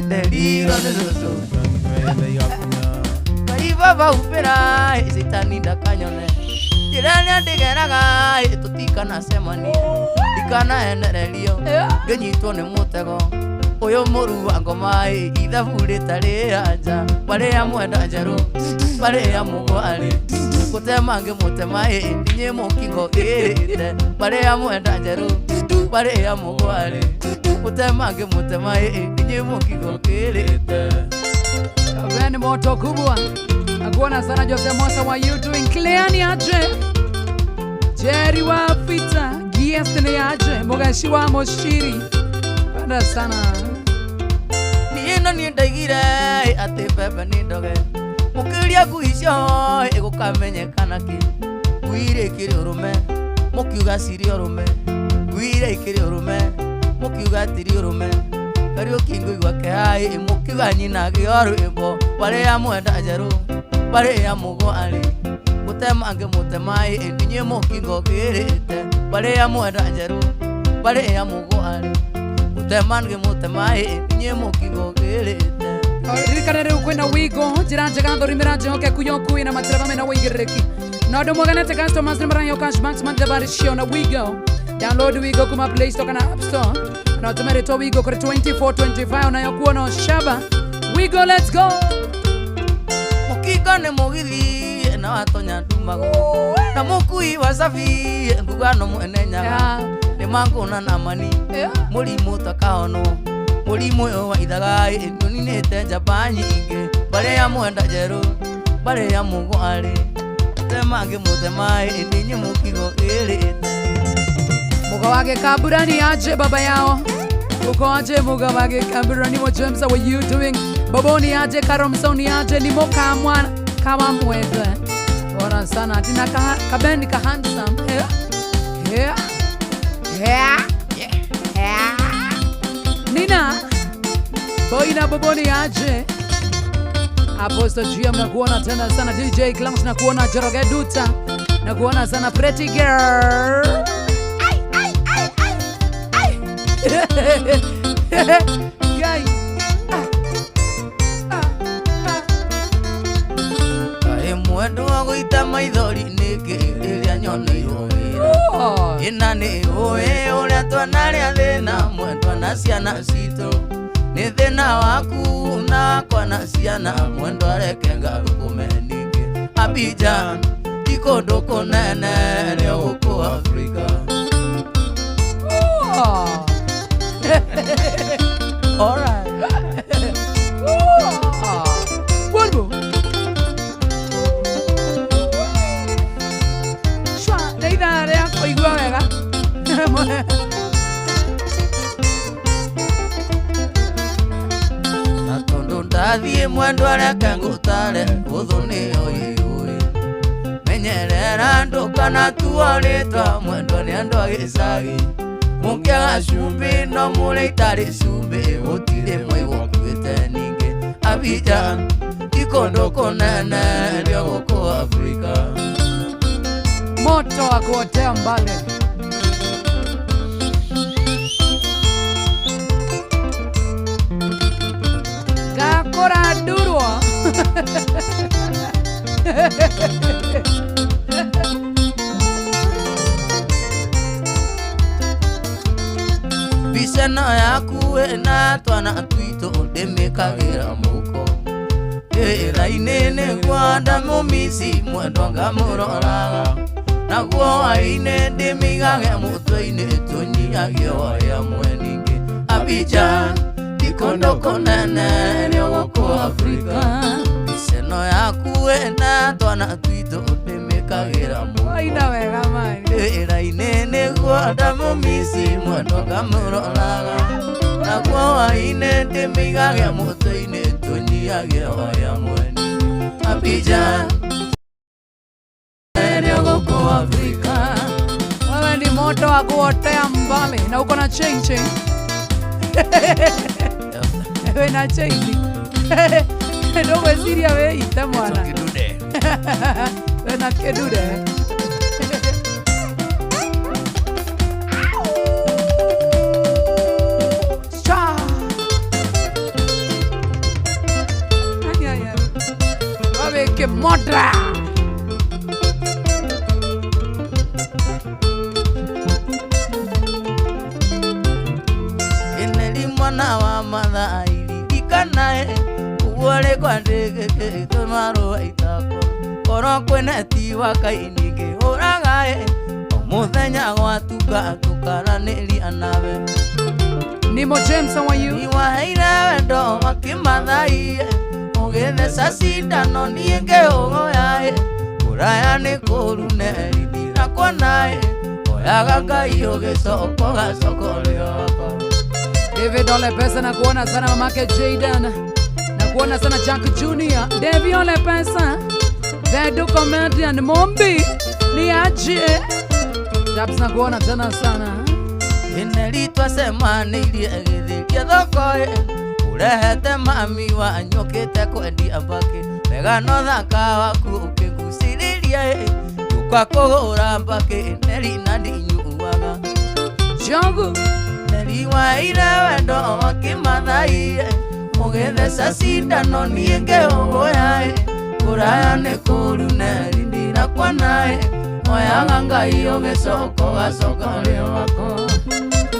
nderirwo nĩ cũcũ Ngai baba upĩra citani ndakanyone njĩra nĩ ndigeraga tũtikanacemania ndikanaenererio ngĩnyitwo nĩ mũtego uyu mũru wa ngoma ithabu rĩtarĩ anja barĩa mwenda njerũ barĩa mũgwarĩ gũtema ngĩmũtema ndinye mũkingo ĩrĩte barĩa mwenda njerũ barĩa mũgwarĩ gũtema ngĩmũtema ndinye mũkingo ĩrĩte Kabeni moto kubwa nakuona sana Jose Mosa, what you doing? Clear ni aje Jerry Wafita Giest ni aje Mugashi wa Moshiri panda sana niĩ no niĩ ndaigire atĩ mbembe nĩ ndoge mũkĩria ngui icio ĩgũkamenyekana kĩ ngui irĩ kĩrĩ ũrũme mũkiuga cirĩ ũrũme ngui irĩ kĩrĩ ũrũme mũkiuga tiri ũrũme Kariuki ngũigua kĩhaĩ mũkiuga nyina gĩo rwĩmbo barĩa mwenda njerũ barĩa mũgwarĩ gũtema ngĩmũtema ndinye mũkingo gĩrĩte barĩa mwenda njerũ barĩa mũgwarĩ gũtema ngĩmũtema ndinye mũkingo gĩrĩte ririkana rĩu kwĩna wigo njĩra njega thũrimĩra njehokeku yoku ĩna matiraba mena wĩigĩrĩrĩki na ũndũ mwaganete customers nĩ maranyo cashbacks mandabarĩcio na wigo download wigo kuma Play Store kana App Store na ũtũmĩrĩtwo wigo kũrĩ 2425 unayokuona ũcaba wigo. Let's go mũkingo nĩ mũgithi na watonya ndumago na mũkui wa cabi ngugano mwene nyaga nĩ mangũna na mani mũrimũ takahono mũrimũ ũyũ wa ithaga nĩũninĩte njamba nyingĩ barĩa mwenda njerũ barĩa mũgwarĩ temange mutemai ninyi mukigo irite Muga wake kaburani aje baba yao uko aje muga wake kaburani wa James, how are you doing? Baboni aje Karomsoni aje ni moka mwana kama mwete bora sana tina kabendi ka handsome yeah Nina Boina Baboni aje Apostle GM na kuona tena sana, DJ Clowns na kuona, Joroge Duta na kuona sana, Pretty Girl Guy Kae mwendo wa guita maithori niki iria nyoneirwo wira ina ni uwe uria twanaria thina mwendwa na ciana citũ ni thina waku na kwa na ciana mwendwa reke ngarukume ningĩ Abidjan ikondo kunene rio guku Afrika Alright Volvo Shwa Neida rea koigua wega Natondo ndathie mwendwa reke ngutare uthuni oyi menyerera ndukana tuoritwa mwendwa ni andu agicagi mukiaga cumbi no muri itari cumbi gutire mwigo kuite ningi Abidjan ikondo kunene rio guku Afrika moto wa kuotea mbali gakora durwa Biseno yaku ena twana twito ndimikagira muko ira-ini nĩguo mumisi mwendwa ngamuroraga naguo hwaĩ-inĩ ndĩmĩigage mũtwe-inĩ tũnyihagie hoya mweningĩ Abidjan ikondo kunene rĩo gũkũ Afrika Biseno yaku ena twana twito ndĩmĩkagĩra muko ira-ini nĩguo mumisi mwendwa ngamuroraga naguo hwaĩ-inĩ ndĩmĩigage mũtwe-inĩ tũnyihagie hoya mweningĩ Abidjan rĩo gũkũ Afrika wewe ni moto wa kuotea mbali na uko na chain wewe na chain ndogo siria wewe ita mwana wewe na kedude que modra Eneli mwana wa mathai ikanae uwore kwa ndege tonwaro itako koro kweneti wa kainige uragae muthenya gwatuka tukaranĩria nawe Nimo James, how are you? Iwaheire wendo wakimathai ugetheca cindano niĩ ngĩũgoya kũraya nĩ kũrune rithira kuonaĩ oyaga Ngai ũgĩcoko gacoko rĩoko David Ole Pesa na kuona sana mamake Jayden na kuona sana Jack Jr. David Ole Pesa Vedo Comedian Mombi ni aje Jabs na kuona tena sana Ineli twacemanĩirie gĩthĩkia thoko urehete mami wanyũkĩte kwendia mbakĩ wega no thaka waku ũkĩgucĩrĩria tuka kũhũra mbakĩ Neli na ndinyuaga Jongu Neli waire wendo wakĩmathai ũgĩtheca cindano niĩ ngĩũgũya kũraya nĩ kũrune rindira kuonaĩ oyaga Ngai ũgĩcoko gacoko rĩoko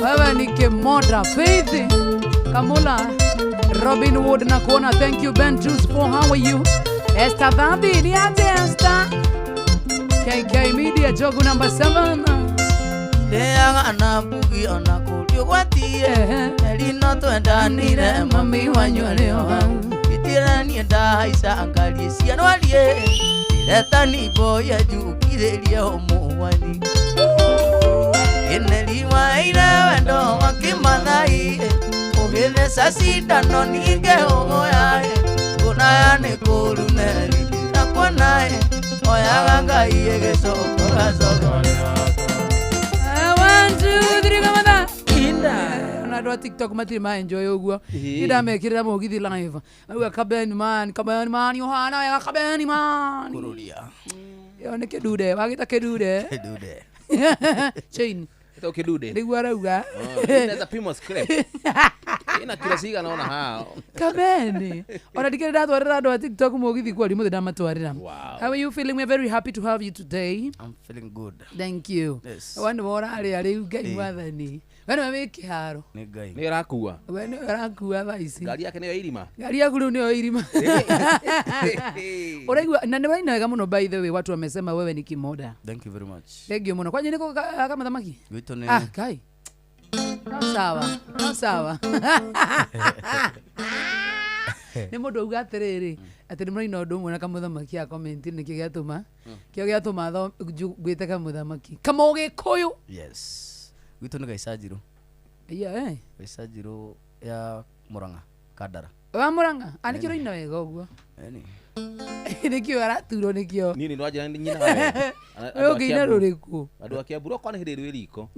wewe ni kimoda Faith Kamula Robin Wood na kuona, thank you Ben Juice for how are you? Esther Vandi ni aje Esther KK Media Jogu number 7 Leaga na bugi ona kurio gwatie Elino twendanire mami wanyu leo Itirani ndahaica ngarie cianwarie Shetani boya jukireria omuwani Ineliwa ina wendo wakimathai Ugithe sasindano ninge ogoyae Kunayane kuruneri Nakwanae Oyaga ngai egesoko gasogone I want to drink a mother Ona TikTok matiri ma enjoy uguo ida mekirira mugithi live au kabeni man Yohana ya kabeni man kurulia yo ne kedude wagita kedude chain ito kedude niguo arauga inaweza pimo scrap ina kila siga naona hao kabeni ona dikira twarira andu a TikTok mugithi kwa limu da matwarira. How are you feeling? We're very happy to have you today. I'm feeling good. Thank you. Yes. Wanu bora ari ngai mwathani wena mami haro ni ngai ni rakua wena rakua thaisi gari yake niyo irima gari yaku niyo irima Oregwa na ndio ina kama no by the way watu wamesema wewe ni kimoda. Thank you very much. Thank you muno kwani niko kama thamaki Wito ni kai sawa ni mundu uga atiriri ati ni muraina undu umwe na kamuthamaki a comment ni kigatuma kio giatuma tho gwite kamuthamaki kama ugikuyu. Yes. Wito ni Gaisajiro. Yeah, Gaisajiro ya Muranga Kadara. Wa Muranga anikiro ina wega uguo. Nikio araturo nikio. Nini ndo aje nyina wewe. Wewe ngina ruriku. Andu akia buro kwa hiri rwiriko.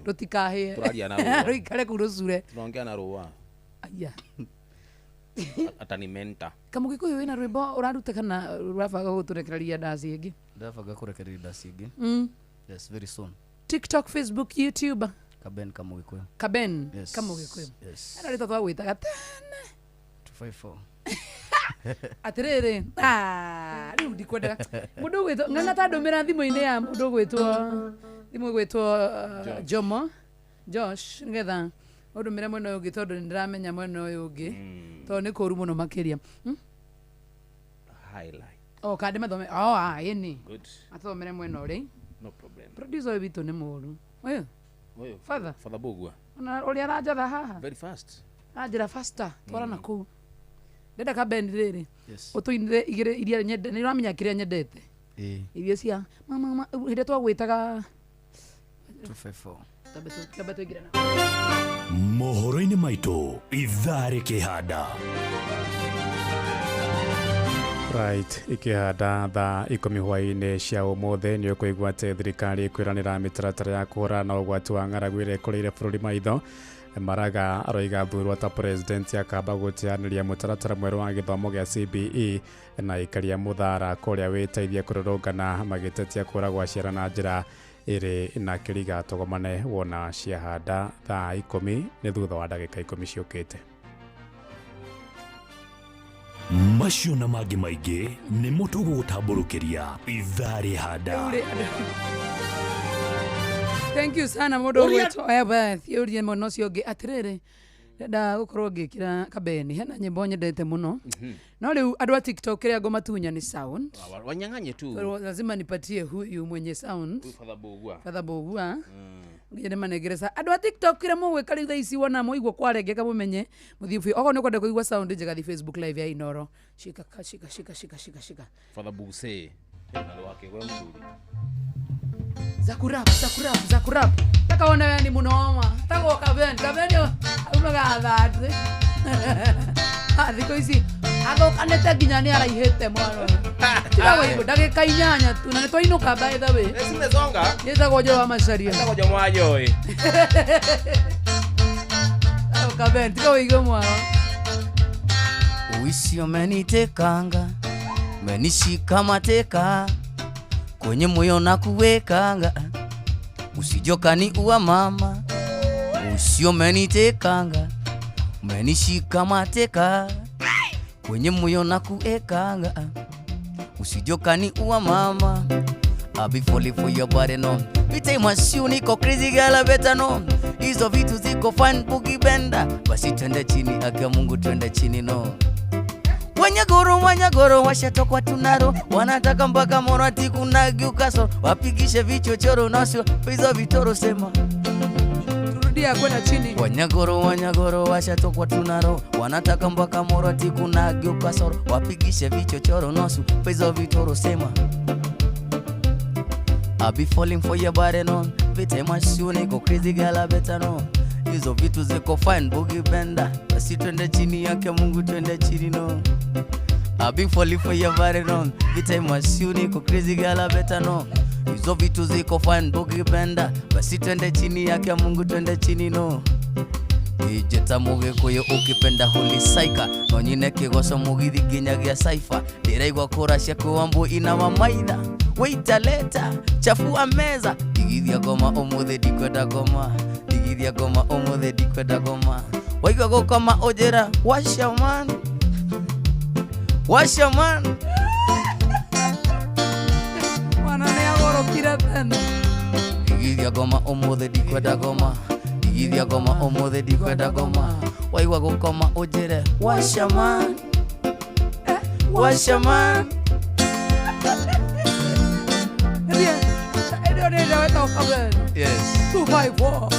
Rutikahe. Turaria na ruwa. Rikare kurusure. Tunaongea na ruwa. Aya. Atanimenta. Kamu gikuyu wina rwimbo uraruta kana urafaga guturekereria dasi ingi? Ndafaga kurekereria dasi ingi. Yes, very soon. TikTok, Facebook, YouTube. Kaben Kamu Gikuyu. Kaben yes. Kamu Gikuyu. Yes. Ana rito twa gwitaga tene. 254. Atiriri. Riu ndikwenda. Mundu gwitwo ngana ta ndomira thimu-ini ya mundu gwitwo thimu gwitwo Jomo Josh ngetha ndumire mwena uyu gitondu ndiramenya mwena uyu ungi to ni kuru muno makiria. Highlight. Kande mathome. Ini. Good. Athomere mwena uri. No problem. Producer witu ni muru. Oyo. Father Bogua. Ona uri arajatha haha. Very fast. Ajira faster. Twara na ku. Ndenda ka bend riri. Yes. Utuinire igire iria nyende. Ni ramenya kiria nyendete. Iria cia mama hinde twagwitaga 254. Tabeto igira na. Mohoro-ini maitu ithare kihanda. Right, ikihanda thaa 10 hwaini cia umuthi ni ukuigua ati thirikari ikwiranira mitaratara ya kuhura na ugwati wa ng'aragu iria ikureire bururi maitho. Maraga aroiga thurwa ta president akamba gutianiria mutaratara mweru wa githomo gia CBE na ikaria muthara kuria witeithia kururungana magitetia kura gwa ciana na njira iri na kiriga togomane wona ciahanda thaa 10 ni thutha wa ndagika 10 ciukite. Macio na mangĩ maingĩ nĩ mũtũgũgũtambũrũkĩria ithare handa. Thank you sana mundu wetu thiurie muno cio ngi atiriri ndenda gukorwo ngikira kabeni hena nyimbo nyendete muno no riu andu a TikTok kiria ngomatunya ni sound wanyang'anye tu lazima nipatie huyu mwenye sound Father Bogua ngire manegereza andu a TikTok kiria mugwika riu thaici wona muigwo kwarengeka mumenye muthiufi ogo ni kwenda kuigwa sound njega thi Facebook live ya Inoro shika Father Buguse na wake gwe mzuri Zakurap takaona wewe ni munoma tako kabeni umegathathe thiko ici athokanete nginya ni araihite mwana tira wigo ndagika 8 tu na nitwainuka by the way simezonga yetagwo jo wa macaria yetagwo mwajoe kabeni tiko wigo mwana uisi umenitekanga umenishika mateka kwenye moyo na kuwekanga usijokani uwa mama usio umenitekanga umenishika mateka kwenye moyo na kuwekanga usijokani uwa mama I'll be falling for your body no Vite mashu niko crazy girl better no hizo vitu ziko fine boogie bender basi twende chini aka Mungu twende chini no Wanyagoro washatokwa tunaro wanataka mpaka morati kuna giukaso wapigishe vichochoro nasio hizo vitoro sema kurudia kwenda chini. Wanyagoro washatokwa tunaro, wanataka mpaka morati kuna geuka soro, wapigishe vichochoro nusu pezo vitoro sema. I be falling for your body no, vite mashune go crazy girl I better no. Hizo vitu ziko fine boogie bender, basi twende chini yake Mungu twende chini no. I be falling for your body no, vite mashune go crazy girl I better no. Hizo vitu ziko fine boogie bender, basi twende chini yake Mungu twende chini no. Ijeta muge kuyo ukipenda huli saika, no nyine kigoso mugithi ginyagia saifa, ndiraigwa kurashia kuambu ina wa maitha. Waita leta, chafua meza, digithia goma omuthe dikwenda goma, digithia goma omuthe dikwenda goma. Waigwa gukoma ojera, washa man, washa man. Wananea goro kira tena. Digithia goma omuthe dikwenda goma, digithia goma omuthe dikwenda goma. Waigwa gukoma ojera, washa man, washa man. Yes. 254.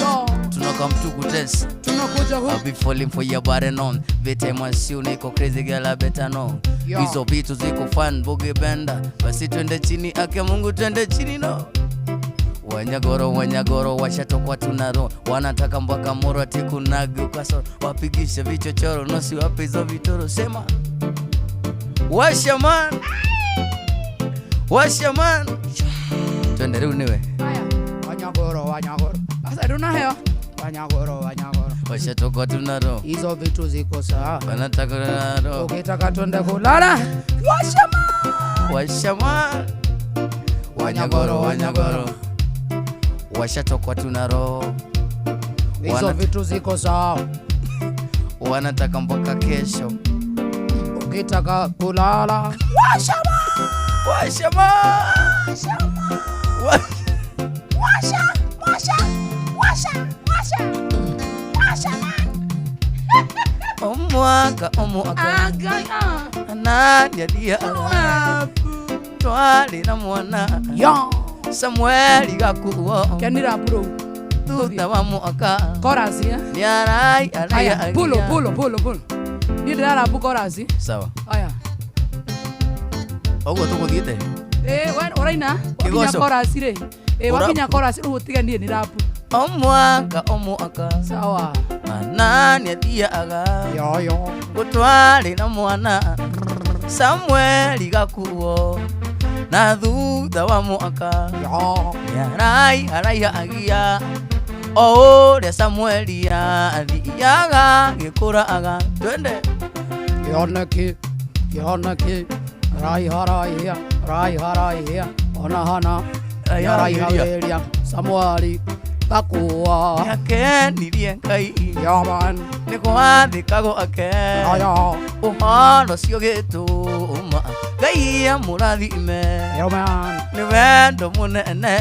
No. Tunakam tukutest. Tunakuja huko. I'll be falling for your body non. Vite mwasiu niko crazy girl I better know. Hizo vitu ziko fun boogie bender. Basi twende chini ake Mungu twende chini no. Wanyagoro washatokwa tunaro, wanataka mpaka morati kuna geuka soro, wapigishe vichochoro nusu wape hizo vitoro sema. Washa man, washa man. Twende runiwe. Haya, Wanyagoro. Asa duna heo. Wanyagoro. Washatokwa tunaro, hizo vitu ziko sawa. wanataka tunaro. Ukitaka twende kulala. Washa man. Washa man. Wanyagoro. Washatokwa tunaro, hizo vitu ziko sawa. Wanataka mpaka kesho. Ukitaka kulala. Washa man. Washa man. Washa man. Omwaka Agaya. Nadia dia twali na mwana yo Samueli gakuo kenira bro tuta wa mwaka korasi ni arai aya pulo ni dara bu korasi sawa aya ogo tukuthiete wen oraina wakinya korasi re wakinya korasi utiga ni rapu omwaka sawa nani thiaga yo gutwari na mwana Samueli gakuo na thutha wa mwaka yo arai agia o de Samueli athiaga gikuraga twende yonaki rai haraya ona hana rai hageria Samueli gakuo yakenirie Ngai yaman nikwathikago ake uhoro cio gituma Ngai amurathime yaman ni wendo munene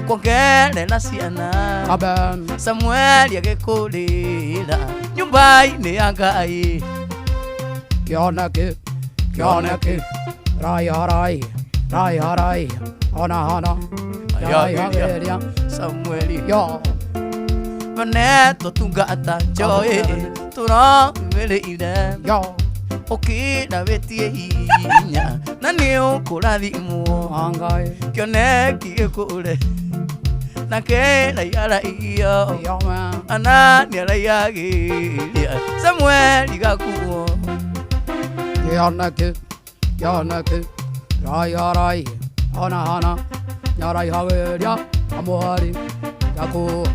kongere na ciana Samueli agikurira nyumba-ini ya Ngai kioneki rai harai ona hana rai hageria Samueli yo Vaneto tungata joy turamirire yo okira betie hinya na ni ukurathimwo angai kioneki gikure na kera yara iyo yo man ana ni arayagiria Samueli gakuo kioneki rai ona hana rai hageria amuhari gakuo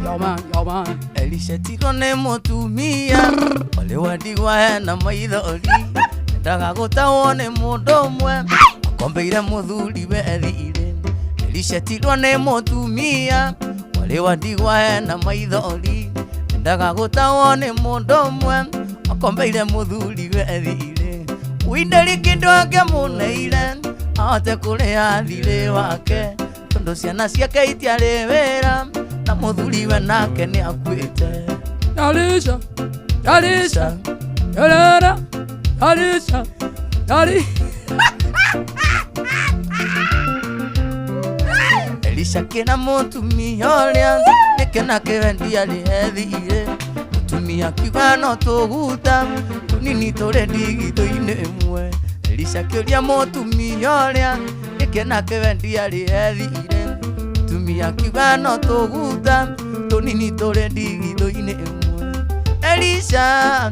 yo man Elisha tiro ne mutumia wale wadigwa na maithori ndaga gutawone mundu umwe akombeire muthuri we ethire Elisha tiro ne mutumia wale wadigwa na maithori ndaga gutawone mundu umwe akombeire muthuri we ethire winderi kindu ake muneire ahote kuria thire wake tondu ciana ciake itiari wira na muthuri we nake ni akuite Alisha Elisha kena mutumia uria nikena kiwendia riethire mutumia kiuga no tuguta tunini turi ndigitho-ini imwe Elisha kiuria mutumia uria nikena kiwendia riethire mutumia kiuga no tuguta tunini turi ndigitho-ini imwe Elisha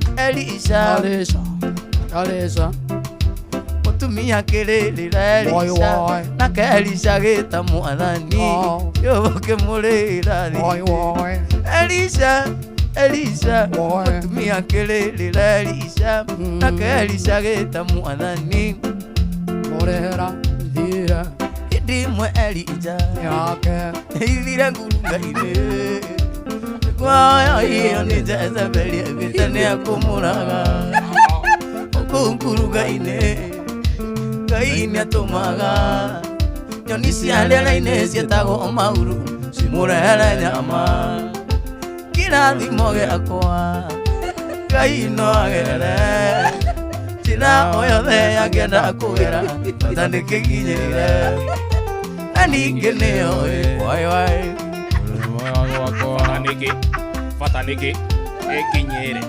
mutumia kiririra Elisha nake Elisha gita mwathani yoke murira Elisha mutumia kiririra Elisha nake Elisha gita mwathani murira thira ndimwe Elisha yake ithire ngurunga-ini kwa hiyo ni Jezebeli gitane akumuraga ngurunga-ini Ngai nĩ atũmaga nyoni cia rĩera-inĩ ciĩtagwo mauru cimũrehere nyama kĩrathimo gĩakwa Ngai no agerere njĩra o yothe angĩenda kũgera bata nĩkĩkinyĩrĩre na ningĩ nĩoĩ bata nĩkĩ ĩkinyĩre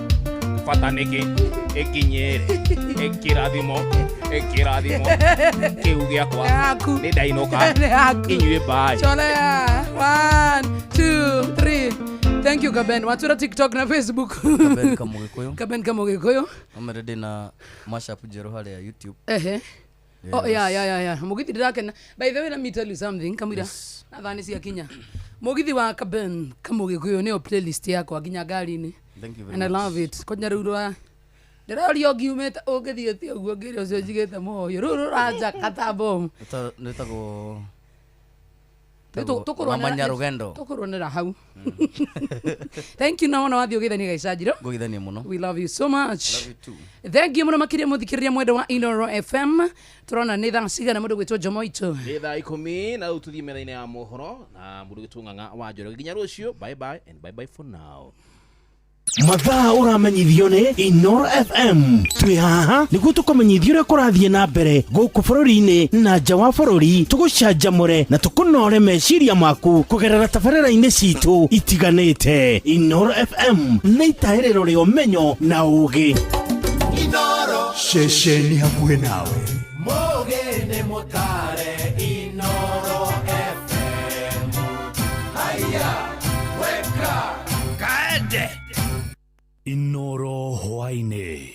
bata nĩkĩ ĩkinyĩre ĩkĩrathimo kiu giakwa nĩ ndainũka inyuĩ mbaĩ Cholea 1 2 3 Thank you Kaben. Watura TikTok na Facebook. Kaben Kamugikuyu. Kaben Kamugikuyu. Amerede na mashup jero hale ya YouTube. Yes. Oh yeah. Mugithi ndakena. By the way, let me tell you something. Kamira. Nadhani si akinya. Mugithi wa Kaben Kamugikuyu ni playlist yako akinya gari-ini. Thank you very much. And I love it. Konya rurwa. Ndĩrori ũngiumĩte ũngĩthiĩte ũguo ngĩrĩ ũcio njigĩte moyo rũu rũranja katambo nĩtagwo tũkũrũanĩra hau thank you na wona wathiĩ ũgĩthania gaicajiro ngũgĩthania mũno we love you so much thank you mũno makĩria mũthikĩrĩria mwendo wa Inoro FM tũrona nĩ thaa cigana mũndũ gwĩtwo Jomoito nĩ thaa 10 na rĩu tũthiĩ mĩena-inĩ ya mohoro na mũndũ gwĩtwo Ng'ang'a wa Njoroge nginya rũciũ bye bye and bye bye for now mathaa uramenyithio ni Inoro FM twi haha niguo tukumenyithio uria kurathiĩ na mbere gũkũ bũrũri-inĩ na nja wa bũrũri tugucanjamũre na tukunore meciria maku kugerera tabarĩra-inĩ citũ itiganĩte Inoro FM nĩ itaĩrĩro rĩa ũmenyo na ũũgĩ Inoro ceceni hakuhĩ nawe mũũgĩ nĩ mũtare Inoro FM haya weka kaende Inoro hwainĩ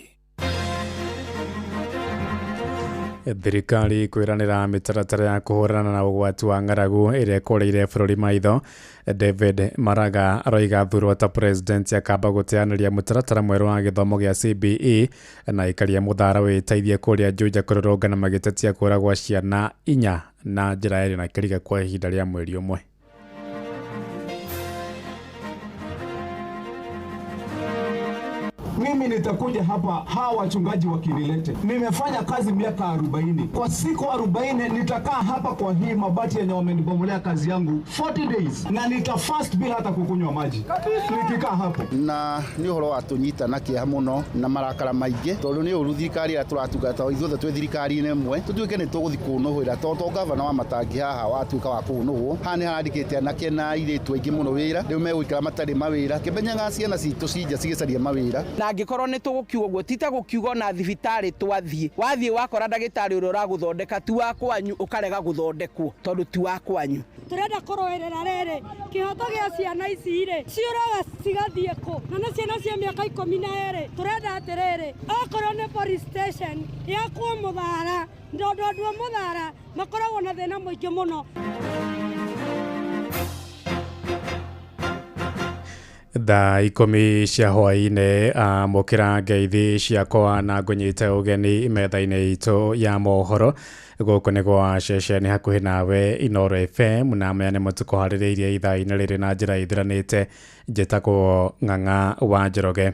thirikari kwĩranĩra mĩtaratara ya kũhũrana na ũgwati wa ng'aragu ĩrĩa ĩkũrĩire bũrũri maitho David Maraga aroiga thurwo ta president akamba gũteanĩria mũtaratara mwerũ wa gĩthomo gĩa CBE na ikaria mũthara wĩteithie kũrĩa Juja kũrũrũngana magĩtetia kũũra gwa ciana 4 na njĩra yarĩ na kĩriga kwa ihinda rĩa mweri ũmwe. Mimi nitakuja hapa hawa wachungaji wakinilete. Nimefanya kazi miaka 40. Kwa siku 40 nitakaa hapa kwa hii mabati yenye wamenibomolea kazi yangu 40 days na nitafast bila hata kukunywa maji. Nikikaa hapo. Na ni uhoro wa tunyita na kĩeha mũno na marakara maingĩ tondũ nĩ ũru thirikari ya turatungata ithuothe twĩ thirikari-inĩ ĩmwe tũtuĩke nĩ tũgũthiĩ kũnũhwĩra tondũ gavana wa Matangi haha watuĩka wa kũnũhwo haha nĩ handĩkĩte anake na airĩtu aingĩ mũno wĩra rĩu megũikara matarĩ mawĩra kĩmenyaga ciana citũ cinja cigĩcaria mawĩra na angĩkorwo nĩ tũgũkiuga ũguo tita gũkiuga na thibitarĩ wathiĩ wakora ndagĩtarĩ ũrĩa ũragũthondeka ti wa kwanyu ũkarega gũthondekwo tondũ ti wa kwanyu. Turenda kũrũĩrĩra rĩrĩ kĩhoto gĩa ciana ici rĩ ciũraga cigathiĩ kũ na nĩ ciana cia mĩaka 12 turenda atĩrĩrĩ okorwo nĩ police station yakwo mũthara ndondũ mũthara makoragwo na thĩna mũingĩ mũno. Thaa 10 cia hwaĩ-inĩ amũkĩra ngeithi ciakwa na ngũnyite ũgeni metha-inĩ itũ ya mohoro gũkũ nĩ gwa ceceni hakuhĩ nawe Inoro FM na maya nĩ mũtũkũharĩrĩirie ithaa-inĩ rĩrĩ na njĩra ithiranĩte njĩtagwo Ng'ang'a wa Njoroge.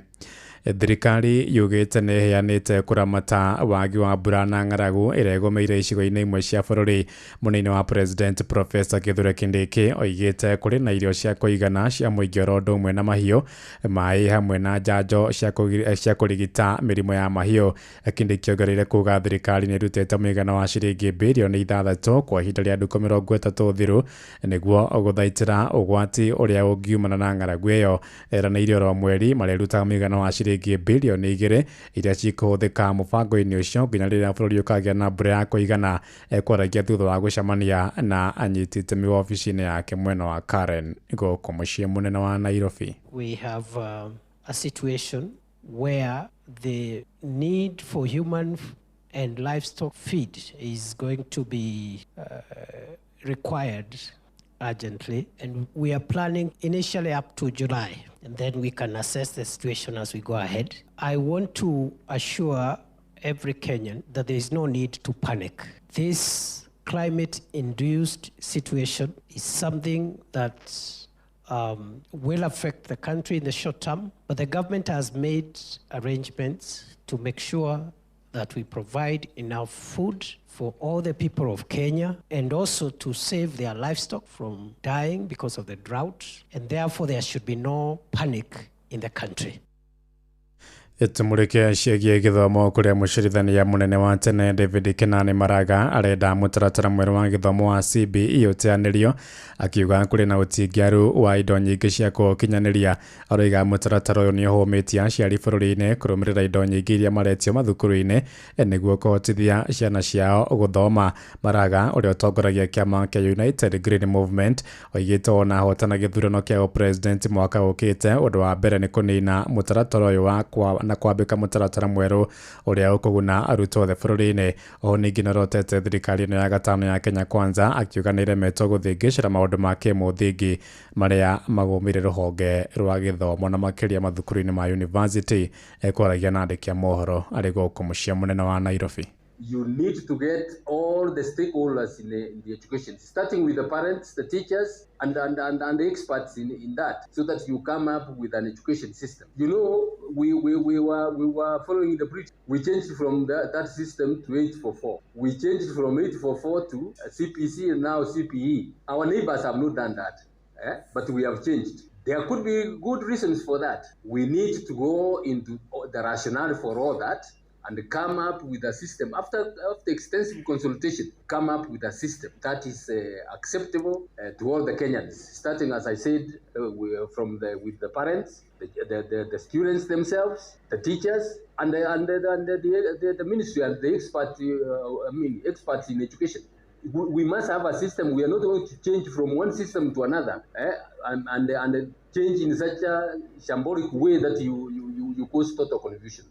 thirikari yugite ni heanite kuramata wagi wa mbura na ng'aragu ĩrĩa ĩgũmĩire icigo-inĩ imwe cia bũrũri. Mũnini wa President Professor Kithure Kindiki oigĩte kũrĩ na irio cia kũigana cia mũingĩ oro ũndũ ũmwe na mahiũ, maĩ hamwe na njanjo cia kũrigita mĩrimũ ya mahiũ. Kindiki ongereire kuuga thirikari nĩ ĩrutĩte mũigana wa ciringi bilioni 6 kwa ihinda rĩa ndukũ 30 thiru nĩguo gũthaitĩra ũgwati ũrĩa ũngiumana na ng'aragu ĩyo. Eranĩire oro mweri marĩrutaga mũigana wa ciringi bilioni 2 iria cikũhũthĩka mũbango-inĩ ũcio nginya rĩrĩa bũrũri ũkagĩa na mbura ya kũigana. Kwaragia thutha wa gũcemania na anyiti itemi wa ofici-inĩ yake mwena wa Karen gũkũ mũciĩ mũnene wa Nairobi. We have a situation where the need for human and livestock feed is going to be required urgently, and we are planning initially up to July, and then we can assess the situation as we go ahead. I want to assure every Kenyan that there is no need to panic. This climate-induced situation is something that will affect the country in the short term, but the government has made arrangements to make sure that we provide enough food for all the people of Kenya, and also to save their livestock from dying because of the drought, and therefore there should be no panic in the country. Itumurike ciĩgiĩ gĩthomo kũrĩa mũcirithania mũnene wa tene David Kenani Maraga arenda mũtaratara mwerũ wa gĩthomo wa CBE ũteanĩrio, akiuga kũrĩ na ũtingiaru wa indo nyingĩ cia kũkinyanĩria. Aroiga mũtaratara ũyũ nĩ ũhũmĩtie aciari bũrũri-inĩ kũrũmĩrĩra indo nyingĩ iria maretio mathukuru-inĩ nĩguo kũhotithia ciana ciao gũthoma. Maraga ũrĩa ũtongoragia kĩama kĩa United Green Movement oigĩte ona ahotana gĩthurano kĩa president mwaka ũkĩte, ũndũ wa mbere nĩ kũnina mũtaratara ũyũ na kwambĩka mũtaratara mwerũ ũrĩa ũkũguna arutwo othe bũrũri-inĩ. Oho ningĩ nĩarotete thirikari ĩno ya gatano ya Kenya Kwanza, akiuga nĩ ĩremetwo gũthĩngĩcĩra maũndũ ma kĩmũthingi marĩa magũmĩire rũhonge rwa gĩthomo na makĩria mathukuru-inĩ ma university. Kwaragia na andĩki a mohoro arĩ gũkũ mũciĩ mũnene wa Nairobi. You need to get all the stakeholders in the education, starting with the parents, the teachers, and the experts in that, so that you come up with an education system. You know, we were following the British. We changed from that system to 844. We changed from 844 to CPC and now CPE. Our neighbors have not done that, but we have changed. There could be good reasons for that. We need to go into the rationale for all that and come up with a system after extensive consultation. Come up with a system that is acceptable to all the Kenyans, starting, as I said, with the parents, the students themselves, the teachers, and the ministry and the experts in education. We must have a system. We are not going to change from one system to another, and change in such a shambolic way that you cause total confusion.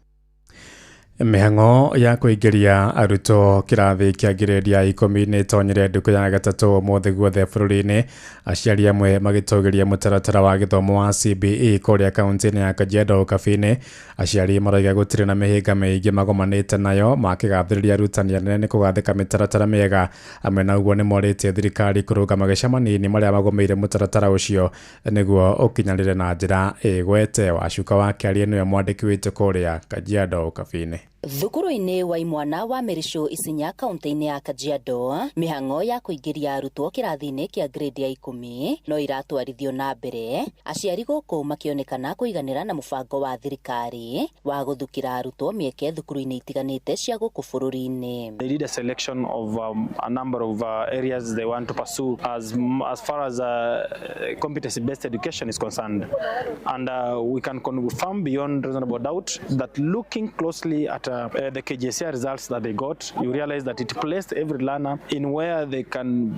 Mĩhang'o ya kũingĩria arutwo kĩrathi kĩa ngirĩndi ya 10 nĩ tonyire ndukũ ya gatatũ ũmũthĩ guothe bũrũri-inĩ, aciari amwe magĩtũgĩria mũtaratara wa gĩthomo wa CBE kũrĩa kaunti-inĩ ya Kajiado Kabine. Aciari marauga gũtirĩ na mĩhĩnga mĩingĩ magomanĩte nayo, makĩgathĩrĩria arutani anene nĩ kũgathĩka mĩtaratara mĩega. Amwe na ũguo nĩ morĩtie thirikari kũrũga magĩcemanio-inĩ marĩa magũmĩire mũtaratara ũcio nĩguo ũkinyanĩre na njĩra ĩgwete. Wacuka wa Kĩaria nĩwe mwandĩki witũ kũrĩa Kajiado Kabine. Thukuru-inĩ wa imwana wa Merisho Isinya kaunti-inĩ ya Kajiado, mĩhang'o ya kũingĩria arutwo kĩrathi-inĩ kĩa grade ya 10 no iratwarithio na mbere, aciari gũkũ makĩonekana kũiganĩra na mũbango wa thirikari wa gũthukĩra arutwo mĩeke thukuru-inĩ itiganĩte cia gũkũ bũrũri-inĩ. They did a selection of a number of areas they want to pursue as far as competency-based education is concerned, and we can confirm beyond reasonable doubt that looking closely at the KJCI results that they got, you realize that it placed every learner in where they can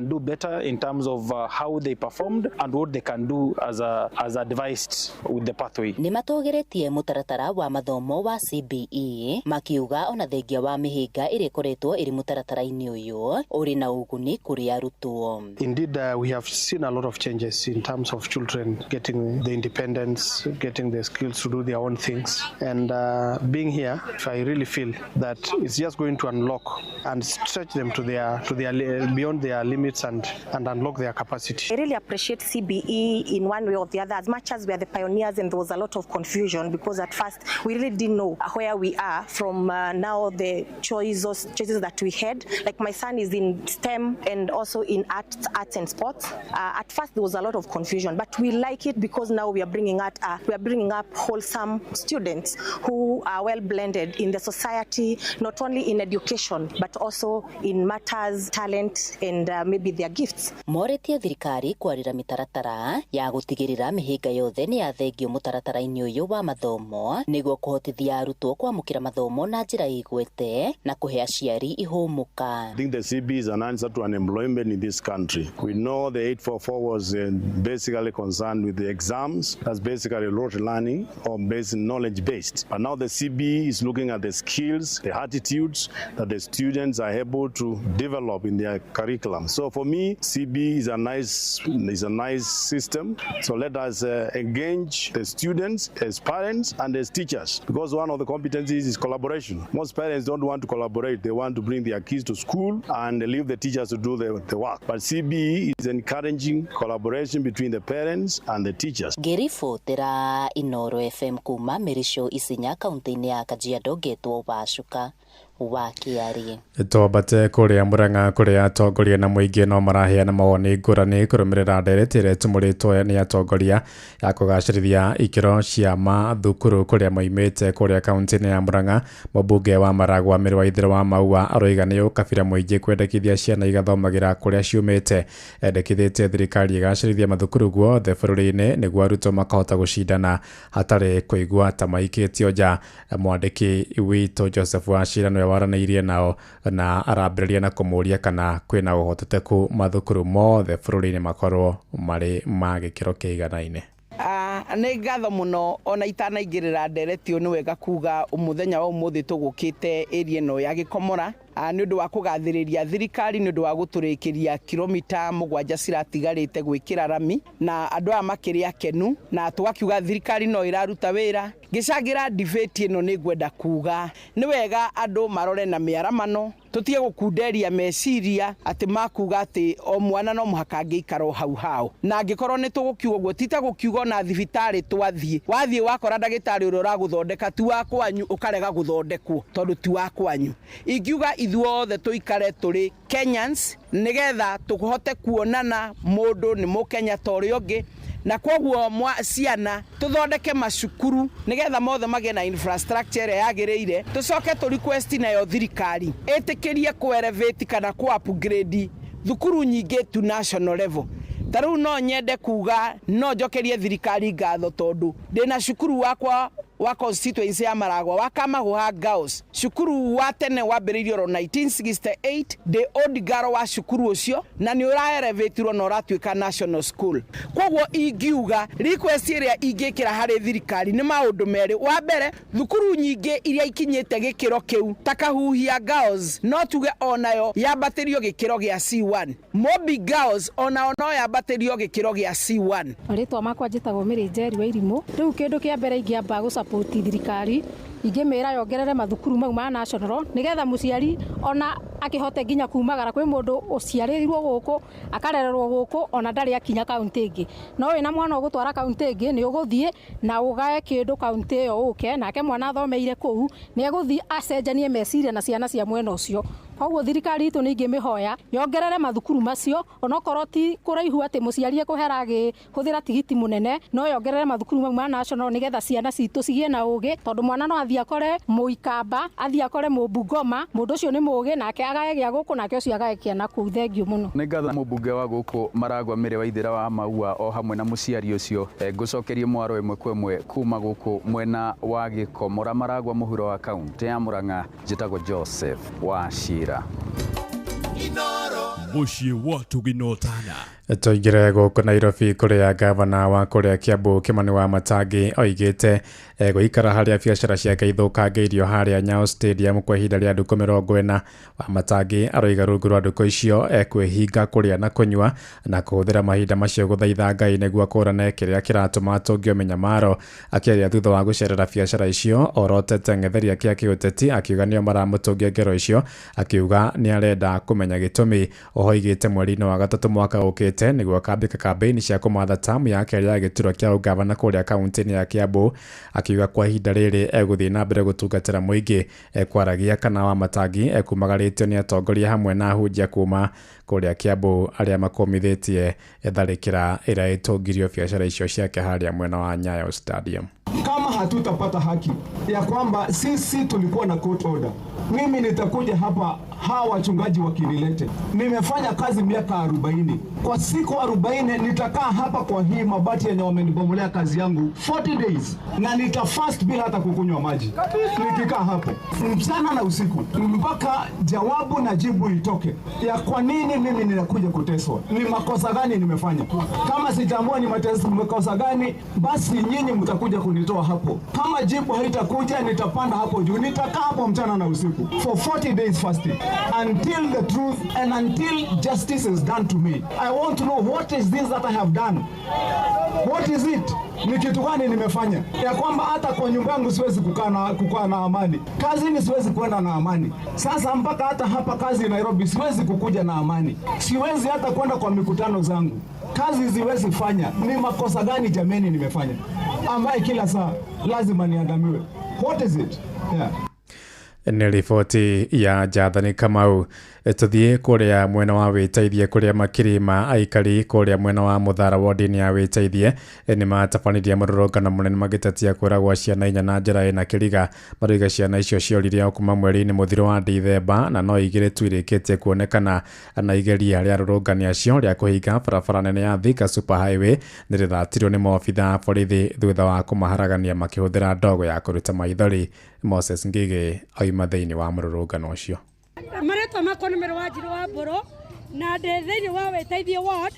do better in terms of how they performed and what they can do as advised with the pathway. Nĩ matũgĩrĩtie mũtaratara wa mathomo wa CBE, makiuga ona thengia wa mĩhĩnga ĩrĩa ĩkoretwo ĩrĩ mũtaratara-inĩ ũyũ ũrĩ na ũguni kũrĩ arutwo. Indeed, we have seen a lot of changes in terms of children getting the independence, getting the skills to do their own things, and being here if I really feel that it's just going to unlock and stretch them to their beyond their limits and unlock their capacity. I really appreciate CBE in one way or the other, as much as we are the pioneers, and there was a lot of confusion because at first we really didn't know where we are from now the choices that we had. Like my son is in STEM and also in arts and sports. At first there was a lot of confusion, but we like it because now we are bringing up wholesome students who are well blended in the society, not only in education but also in matters, talent and maybe their gifts. Moretia thirikari kwarira mitaratara ya gutigirira mihinga yothe ni yathengio mutaratara-ini uyu wa mathomo niguo kuhotithia arutwo kwamukira mathomo na njira igwete na kuhe aciari ihumuka. I think the CB is an answer to unemployment in this country. We know the 844 was basically concerned with the exams. That's basically rote learning or knowledge based. But now the CB is looking at the skills, the attitudes that the students are able to develop in their curriculum. So for me, CB is a nice system. So let us engage the students as parents and as teachers, because one of the competencies is collaboration. Most parents don't want to collaborate. They want to bring their kids to school and leave the teachers to do the work. But CBE is encouraging collaboration between the parents and the teachers. Ngiribotera Inoro FM kuma Merisho Isinya kaunti-ini ya Kajiado getwo Wacuka wa Kiari. Twambate kuria Murang'a kuria atongoria na muingi no maraheana mawoni ngurani kurumirira ndereti iria tumuritwo ni atongoria ya kugacirithia ikiro cia mathukuru kuria maimite kuria kaunti-ini ya Murang'a. Mũmbunge wa Maragwa Mĩrũ wa Ithĩra wa Maua aroiga nĩ ũkabira muingi kwendekithia ciana igathomagira kuria ciumite. Endekithĩtie thirikari igacirithia mathukuru guothe bũrũri-inĩ nĩguo arutwo makahota gucindana hatarĩ kũigua ta maikĩtio nja. Mwandĩki witũ Joseph Wachira nĩwe waranĩirie nao na arambĩrĩria na kũmũria kana kwĩna ũhotekeku mathukuru mothe bũrũri-inĩ makorwo marĩ ma gĩkĩro kĩiganaine. Nĩ ngatho mũno ona itanaingĩrĩra ndereti ũyũ nĩ wega kuga mũthenya wa ũmũthĩ tũgũkĩte area ĩno ya Gĩkomora nĩ ũndũ wa kũgathĩrĩria thirikari nĩ ũndũ wa gũtũrĩkĩria kilomita 7 ciratigarĩte gwĩkĩra rami na andũ aya makĩrĩ akenu na tũgakiuga thirikari no ĩraruta wĩra. Gĩcangĩra debate ĩno nĩ ngwenda kuga nĩ wega andũ marore na mĩaramano, tũtige gũkunderia meciria atĩ makuga atĩ o mwana no mũhaka angĩikara hau na angĩkorwo nĩ tũgũkiuga ũguo tita gũkiuga na thibitarĩ wathiĩ wakora ndagĩtarĩ ũrĩa ũragũthondeka tu wa kwanyu ũkarega gũthondekwo tondũ tu wa kwanyu. Ingiuga ithuothe tũikare tũrĩ Kenyans nigetha tũhote kuonana mũndũ nĩ mũkenya ta ũrĩa ũngĩ na kwoguo ciana tuthondeke macukuru nigetha mothe magĩe na infrastructure ĩrĩa yagĩrĩire. Tũcoke tũ request nayo thirikari ĩtĩkĩrie ku elevate kana ku upgrade thukuru nyingĩ to national level. Tarĩu no nyende kuga no njokerie thirikari ngatho tondũ ndĩna cukuru wakwa wa constituency ya Maragwa wa Kamahũha Girls. Cukuru wa tene wambĩrĩirio ro 1968 the old girl wa cukuru ũcio na nĩ ũraelevatirwo na ũratuĩka national school. Kwoguo ingiuga request ĩrĩa ingĩkĩra harĩ thirikari nĩ maũndũ merĩ. Wa mbere, thukuru nyingĩ iria ikinyĩte gĩkĩro kĩu ta Kahuhia Girls no tuge onayo yambatĩrio gĩkĩro gĩa C1. Mobi Girls onayo no yambatĩrio gĩkĩro gĩa C1. Rĩtwa makwa njĩtagwo Mary Njeri wa Irimũ. Rĩu kĩndũ kĩa mbere ingĩamba support thirikari ingĩmĩra yongerere mathukuru mau ma national nigetha mũciari ona akĩhote nginya kumagara kwĩ mũndũ ũciarĩirwo gũkũ akarererwo gũkũ ona ndarĩ akinya kaunti ĩngĩ. No wĩna mwana ũgũtwara kaunti ĩngĩ nĩ ũgũthiĩ na ũgae kĩndũ kaunti ĩyo ũke nake mwana athomeire kũu nĩ egũthiĩ acenjanie meciria na ciana cia mwena ũcio. Kwoguo thirikari itũ nĩ ingĩmĩhoya yongerere mathukuru macio onokorwo ti kũraihu atĩ mũciari ekũhera agĩhũthĩra tigiti mũnene no yongerere mathukuru mau ma national nigetha ciana citũ cigĩe na ũgĩ tondũ mwana no athiĩ akore Mũikamba athiĩ akore Mũbungoma mũndũ ũcio nĩ mũgĩ nake agae gĩa gũkũ nake ũcio agae kĩana kũu. Thengio mũno. Nĩ ngatho mũmbunge wa gũkũ Maragwa Mĩrĩ wa Ithĩra wa Maua o hamwe na mũciari ũcio ngũcokerie mwaro ĩmwe kwa ĩmwe kuma gũkũ mwena wa Gĩkomora Maragwa mũhuro wa kaunti ya Murang'a njĩtagwo Joseph Wachira. Inoro Muciĩ wa Tuginotana. Toingire gũkũ Nairobi kũrĩa gavana wa kũrĩa Kiambu Kimani Wamatangi oigĩte gũikara harĩa biacara ciake ithũkangĩirio harĩa Nyayo Stadium kwa ihinda rĩa ndukũ 40. Wamatangi aroiga rungu rwa ndukũ icio kwĩhinga kũrĩa na kũnyua na kũhũthĩra mahinda macio gũthaitha Ngai nĩguo kũrane kĩrĩa kĩratũma atũngio mĩnyamaro. Akĩaria thutha wa gũcerera biacara icio orotete ng'etheria kĩa kĩũteti akiuga nĩo maramũtũngia ngero icio, akiuga nĩarenda kũmenya gĩtũmi. Oho oigĩte mweri-inĩ wa gatatũ mwaka ũkĩte nĩguo akambĩka kambĩini cia kũmatha tamu ya kerĩ ya gĩturwa kĩa ũgavana kũrĩa kaunti-inĩ ya Kiambu, akiuga kwa ihinda rĩrĩ egũthiĩ na mbere gũtungatĩra mũingĩ. Kwaragia kana Wamatangi kumagarĩtio nĩ atongoria hamwe na ahunjia kuma kũrĩa Kiambu arĩa makomithĩtie tharĩkĩra ĩrĩa ĩtũngirio biacara icio ciake harĩa mwena wa Nyayo Stadium. Kama hatutapata haki ya kwamba sisi tulikuwa na court order, mimi nitakuja hapa hawa wachungaji wakinilete. Nimefanya kazi miaka 40. Kwa siku 40 nitakaa hapa kwa hii mabati yenye wamenibomolea kazi yangu 40 days na nitafast bila hata kukunywa maji. Nikikaa hapo mchana na usiku mpaka jawabu na jibu itoke ya kwa nini mimi ninakuja kuteswa. Ni makosa gani nimefanya? Kama sitambua ni makosa gani, basi nyinyi mtakuja kunitoa hapo. Kama jibu haitakuja nitapanda hapo juu. Nitakaa hapo mchana na usiku for 40 days fasting until the truth and until justice is done to me. I want to know what is this that I have done. What is it? Ni kitu gani nimefanya ya kwamba hata kwa nyumba yangu siwezi kukaa na amani, kazini siwezi kwenda na amani. Sasa mpaka hata hapa kazi Nairobi siwezi kukuja na amani, siwezi hata kwenda kwa mikutano zangu, kazi siwezi fanya. Ni makosa gani jameni nimefanya ambaye kila saa lazima niandamiwe? What is it? Yeah. Nĩ riboti ya Jathani Kamau. Tũthiĩ kũrĩa mwena wa Wĩteithie kũrĩa makiri ma aikari kũrĩa mwena wa Mũthara wodi-inĩ ya Wĩteithie nĩ matabanirie mũrũrũngano mũnene magĩtetia kũra gwa ciana 4 na njĩra ĩna kĩriga. Maroiga ciana icio ciorire kuma mweri-inĩ mũthiru wa Dithemba na no igĩrĩ tu irĩkĩtie kuonekana na igeria rĩa arũrũngani acio rĩa kũhinga barabara nene ya Thika Superhighway nĩ rĩthatirwo nĩ maobitha a borithi thutha wa kũmaharagania makĩhũthĩra ndogo ya kũruta maithori. Moses Ngige oima thĩinĩ wa mũrũrũngano ũcio. Maretwa makwa nĩ Mĩrũwanjirũ wa Mbũrũ na ndĩ thĩinĩ wa Wĩteithie ward,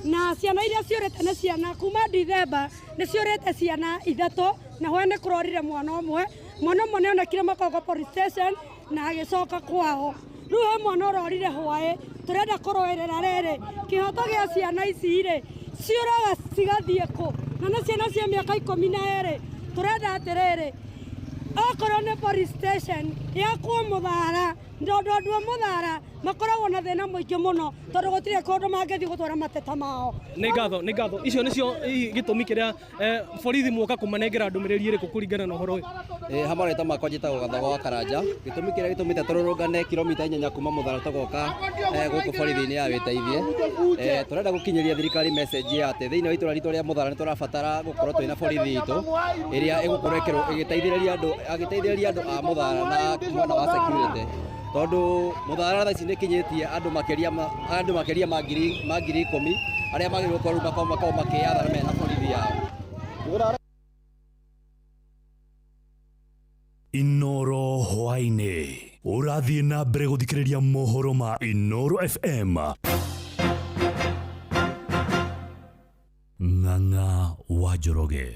na ciana iria ciũrĩte nĩ ciana kuma Dithemba nĩ ciũrĩte ciana 3 na hwa nĩ kũrorire mwana ũmwe nĩ onekire Makongo police station na agĩcoka kwao. Rĩu he mwana ũrorire hwaĩ, tũrenda kũrũĩrĩra rĩrĩ kĩhoto gĩa ciana ici rĩ ciũraga cigathiĩ kũ, na nĩ ciana cia mĩaka 12. Tũrenda atĩrĩrĩ, okorwo nĩ police station yakwo Mũthara, ndondu Mũthara makoragwo na thĩna mũingĩ mũno tondũ gũtirĩ kũndũ mangĩthiĩ gũtwara mateta mao. Nĩ ngatho icio nĩcio gĩtũmi kĩrĩa borithi muoka kũmanengera ndũmĩrĩri ĩrĩkũ kũringana na ũhoro ũyũ. Hamareta makwa njĩtagwo Gathago wa Karanja. Gĩtũmi kĩrĩa gĩtũmĩte tũrũrũngane kilomita 4 kuma Mũthara tũgoka gũkũ borithi-inĩ ya Wĩteithie, tũrenda gũkinyĩria thirikari message ya atĩ thĩinĩ wa itũra ritũ rĩa Mũthara nĩ tũrabatara gũkorwo twĩna borithi itũ ĩrĩa ĩgũkorwo ĩgĩteithĩrĩria andũ a Mũthara na mwena wa security, tondũ Mũthara thaa ici nĩ kinyĩtie andũ makĩria ma ngiri 10 arĩa magĩrĩirwo gũkorwo makĩyatha mena borithi yao. Inoro hwainĩ ũrathiĩ na mbere gũthikĩrĩria mohoro ma Inoro FM. Ng'ang'a wa Njoroge.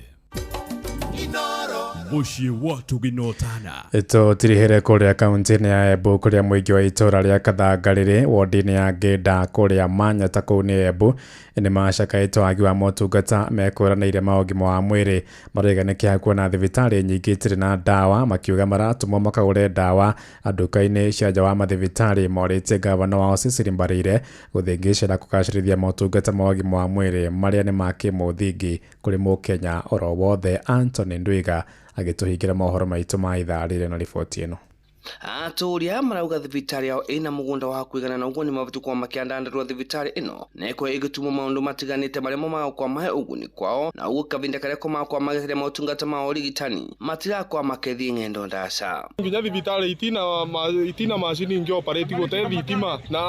Muciĩ wa Tuginotana. Tũtirihĩre kũrĩa kaunti-inĩ ya Embu kũrĩa mũingĩ wa itũra rĩa Kathangarĩrĩ wodi-inĩ ya Ngĩnda kũrĩa Manyata kũu nĩ Embu nĩ macakaĩte wagi wa motungata mekũranĩire ma ũgima wa mwĩrĩ. Maroiga nĩ kĩhaha kuona thibitarĩ nyingĩ itirĩ na ndawa, makiuga maratũmwo makagũre ndawa nduka-inĩ cia nja wa mathibitarĩ. Morĩtie gavana wao Cecily Mbarire gũthĩngĩcĩra kũgacĩrithia motungata ma ũgima wa mwĩrĩ marĩa nĩ ma kĩmũthingi kũrĩ mũkenya oro wothe. Anthony Ndwiga agĩtũhingĩra mohoro maitũ ma ithaa rĩrĩ na riboti ĩno. Atũria marauga thibitarĩ yao ĩna mũgũnda wa kũigana na ũguo nĩ mabutuko makĩandandarwo thibitarĩ ĩno na ĩkorwo ĩgĩtumwo maũndũ matiganĩte marĩa magakorwo mahe ũguni kwao, na ũguo kavinda karĩa komakorwo magĩtheria motungata ma ũrigitani matirakorwo makĩthiĩ ng'endo ndaca. Nginya thibitarĩ itina macini ingĩ operate gũte thitima, na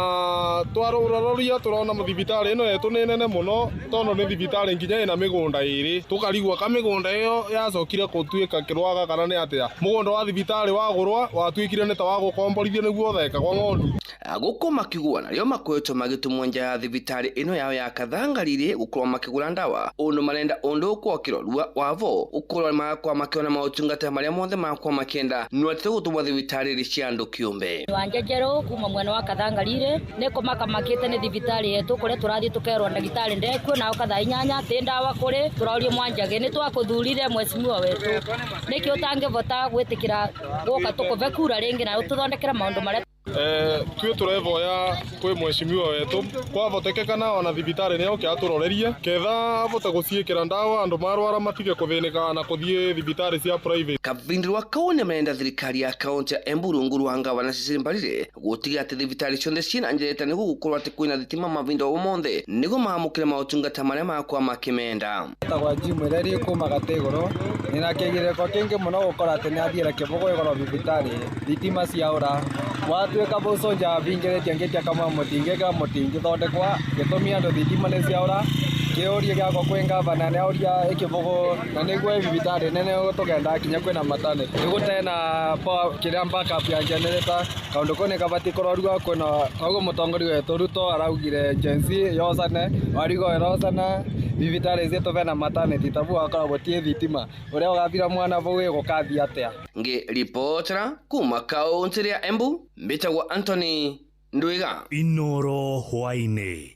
twarũroria tũrona thibitarĩ ĩno yetũ nĩ nene mũno tondũ nĩ thibitarĩ nginya ĩna mĩgũnda ĩrĩ. Tũkarigwo ka mĩgũnda ĩyo yacokire gũtuĩka kĩrwaga kana nĩ atĩa. Mũgũnda wa thibitarĩ wagũrwa watuĩka wikire nĩ ta wa gũkomborithia nĩguo theka kwa ng'ondu. Gũkũ makĩiguana rĩo makoretwo magĩtũmwo nja ya thibitarĩ ĩno yao ya Kathangarire gũkorwo makĩgũra ndawa ũndũ marenda ũndũ ũkwokĩrwo rua wavo ũkorwo magakorwo makĩona maũtungata marĩa mothe makorwo makĩenda no atĩ gũtũmwo thibitarĩ cia andũ kĩũmbe. Wanja Njerũ kuma mwena wa Kathangarire nĩ kũmakamakĩte nĩ thibitarĩ yetu kũrĩa tũrathiĩ tũkerwo ndagĩtarĩ ndekuo nao kathaa inyanya tĩ ndawa kũrĩ tũrorio Mwanjage nĩ twakũthurire mwecimiwa wetu nĩkĩ ũtangĩvota gwĩtĩkĩra gũka tũkũve kura rĩngĩ na tũthondekera maũndũ marĩa tuĩ tũrevoya kwĩ mwecimiwa wetu kwavotekekana ona thibitarĩ nĩyo kĩatũrorerie ketha avote gũciĩkĩra ndawa andũ marwara matige kũthĩnĩka na kũthiĩ thibitarĩ cia private. Kavindirwa kau nĩ marenda thirikari ya kaunti ya Embu rungu rwa ngavana Cecily Mbarire gũtiga atĩ thibitarĩ ciothe ciĩna njĩrĩte nĩguo gũkorwo atĩ kwĩna thitima mavinda mothe nĩguo maamũkĩre maũtungata marĩa makorwo makĩmenda. Tagwa jimu ĩrĩa ĩrĩ kũmaga Tigũrũ nĩna kĩgirĩko kĩngĩ mũno gũkorwo atĩ nĩ athiĩra Kĩbogo ĩgorwo thibitarĩ thitima ciaũra watuĩka boconja vingĩrĩtie ngĩtia kamwe mũtingĩthondekwa gĩtũmi andũ thitima nĩ ciaũra kĩũria gĩakwa kwĩ ngavana nĩ auria Kĩbogo na nĩguo thibitarĩ nene tũgenda kinya kwĩna maternity nĩgũte na kĩrĩa backup ya generator kaũndũ kau nĩ kabatiĩ kũrorua kwĩna koguo mũtongoria wetu Ruto araugire jensi yocane warigo erocana thibitarĩ ciitũ vena maternity tabu wakoragwo tie thitima ũrĩa ũgavira mwana vau gũkathiĩ atĩa. Ngĩripotera kuma kaunti ya Embu mbĩtagwo Anthony Ndwiga. Inoro hwainĩ.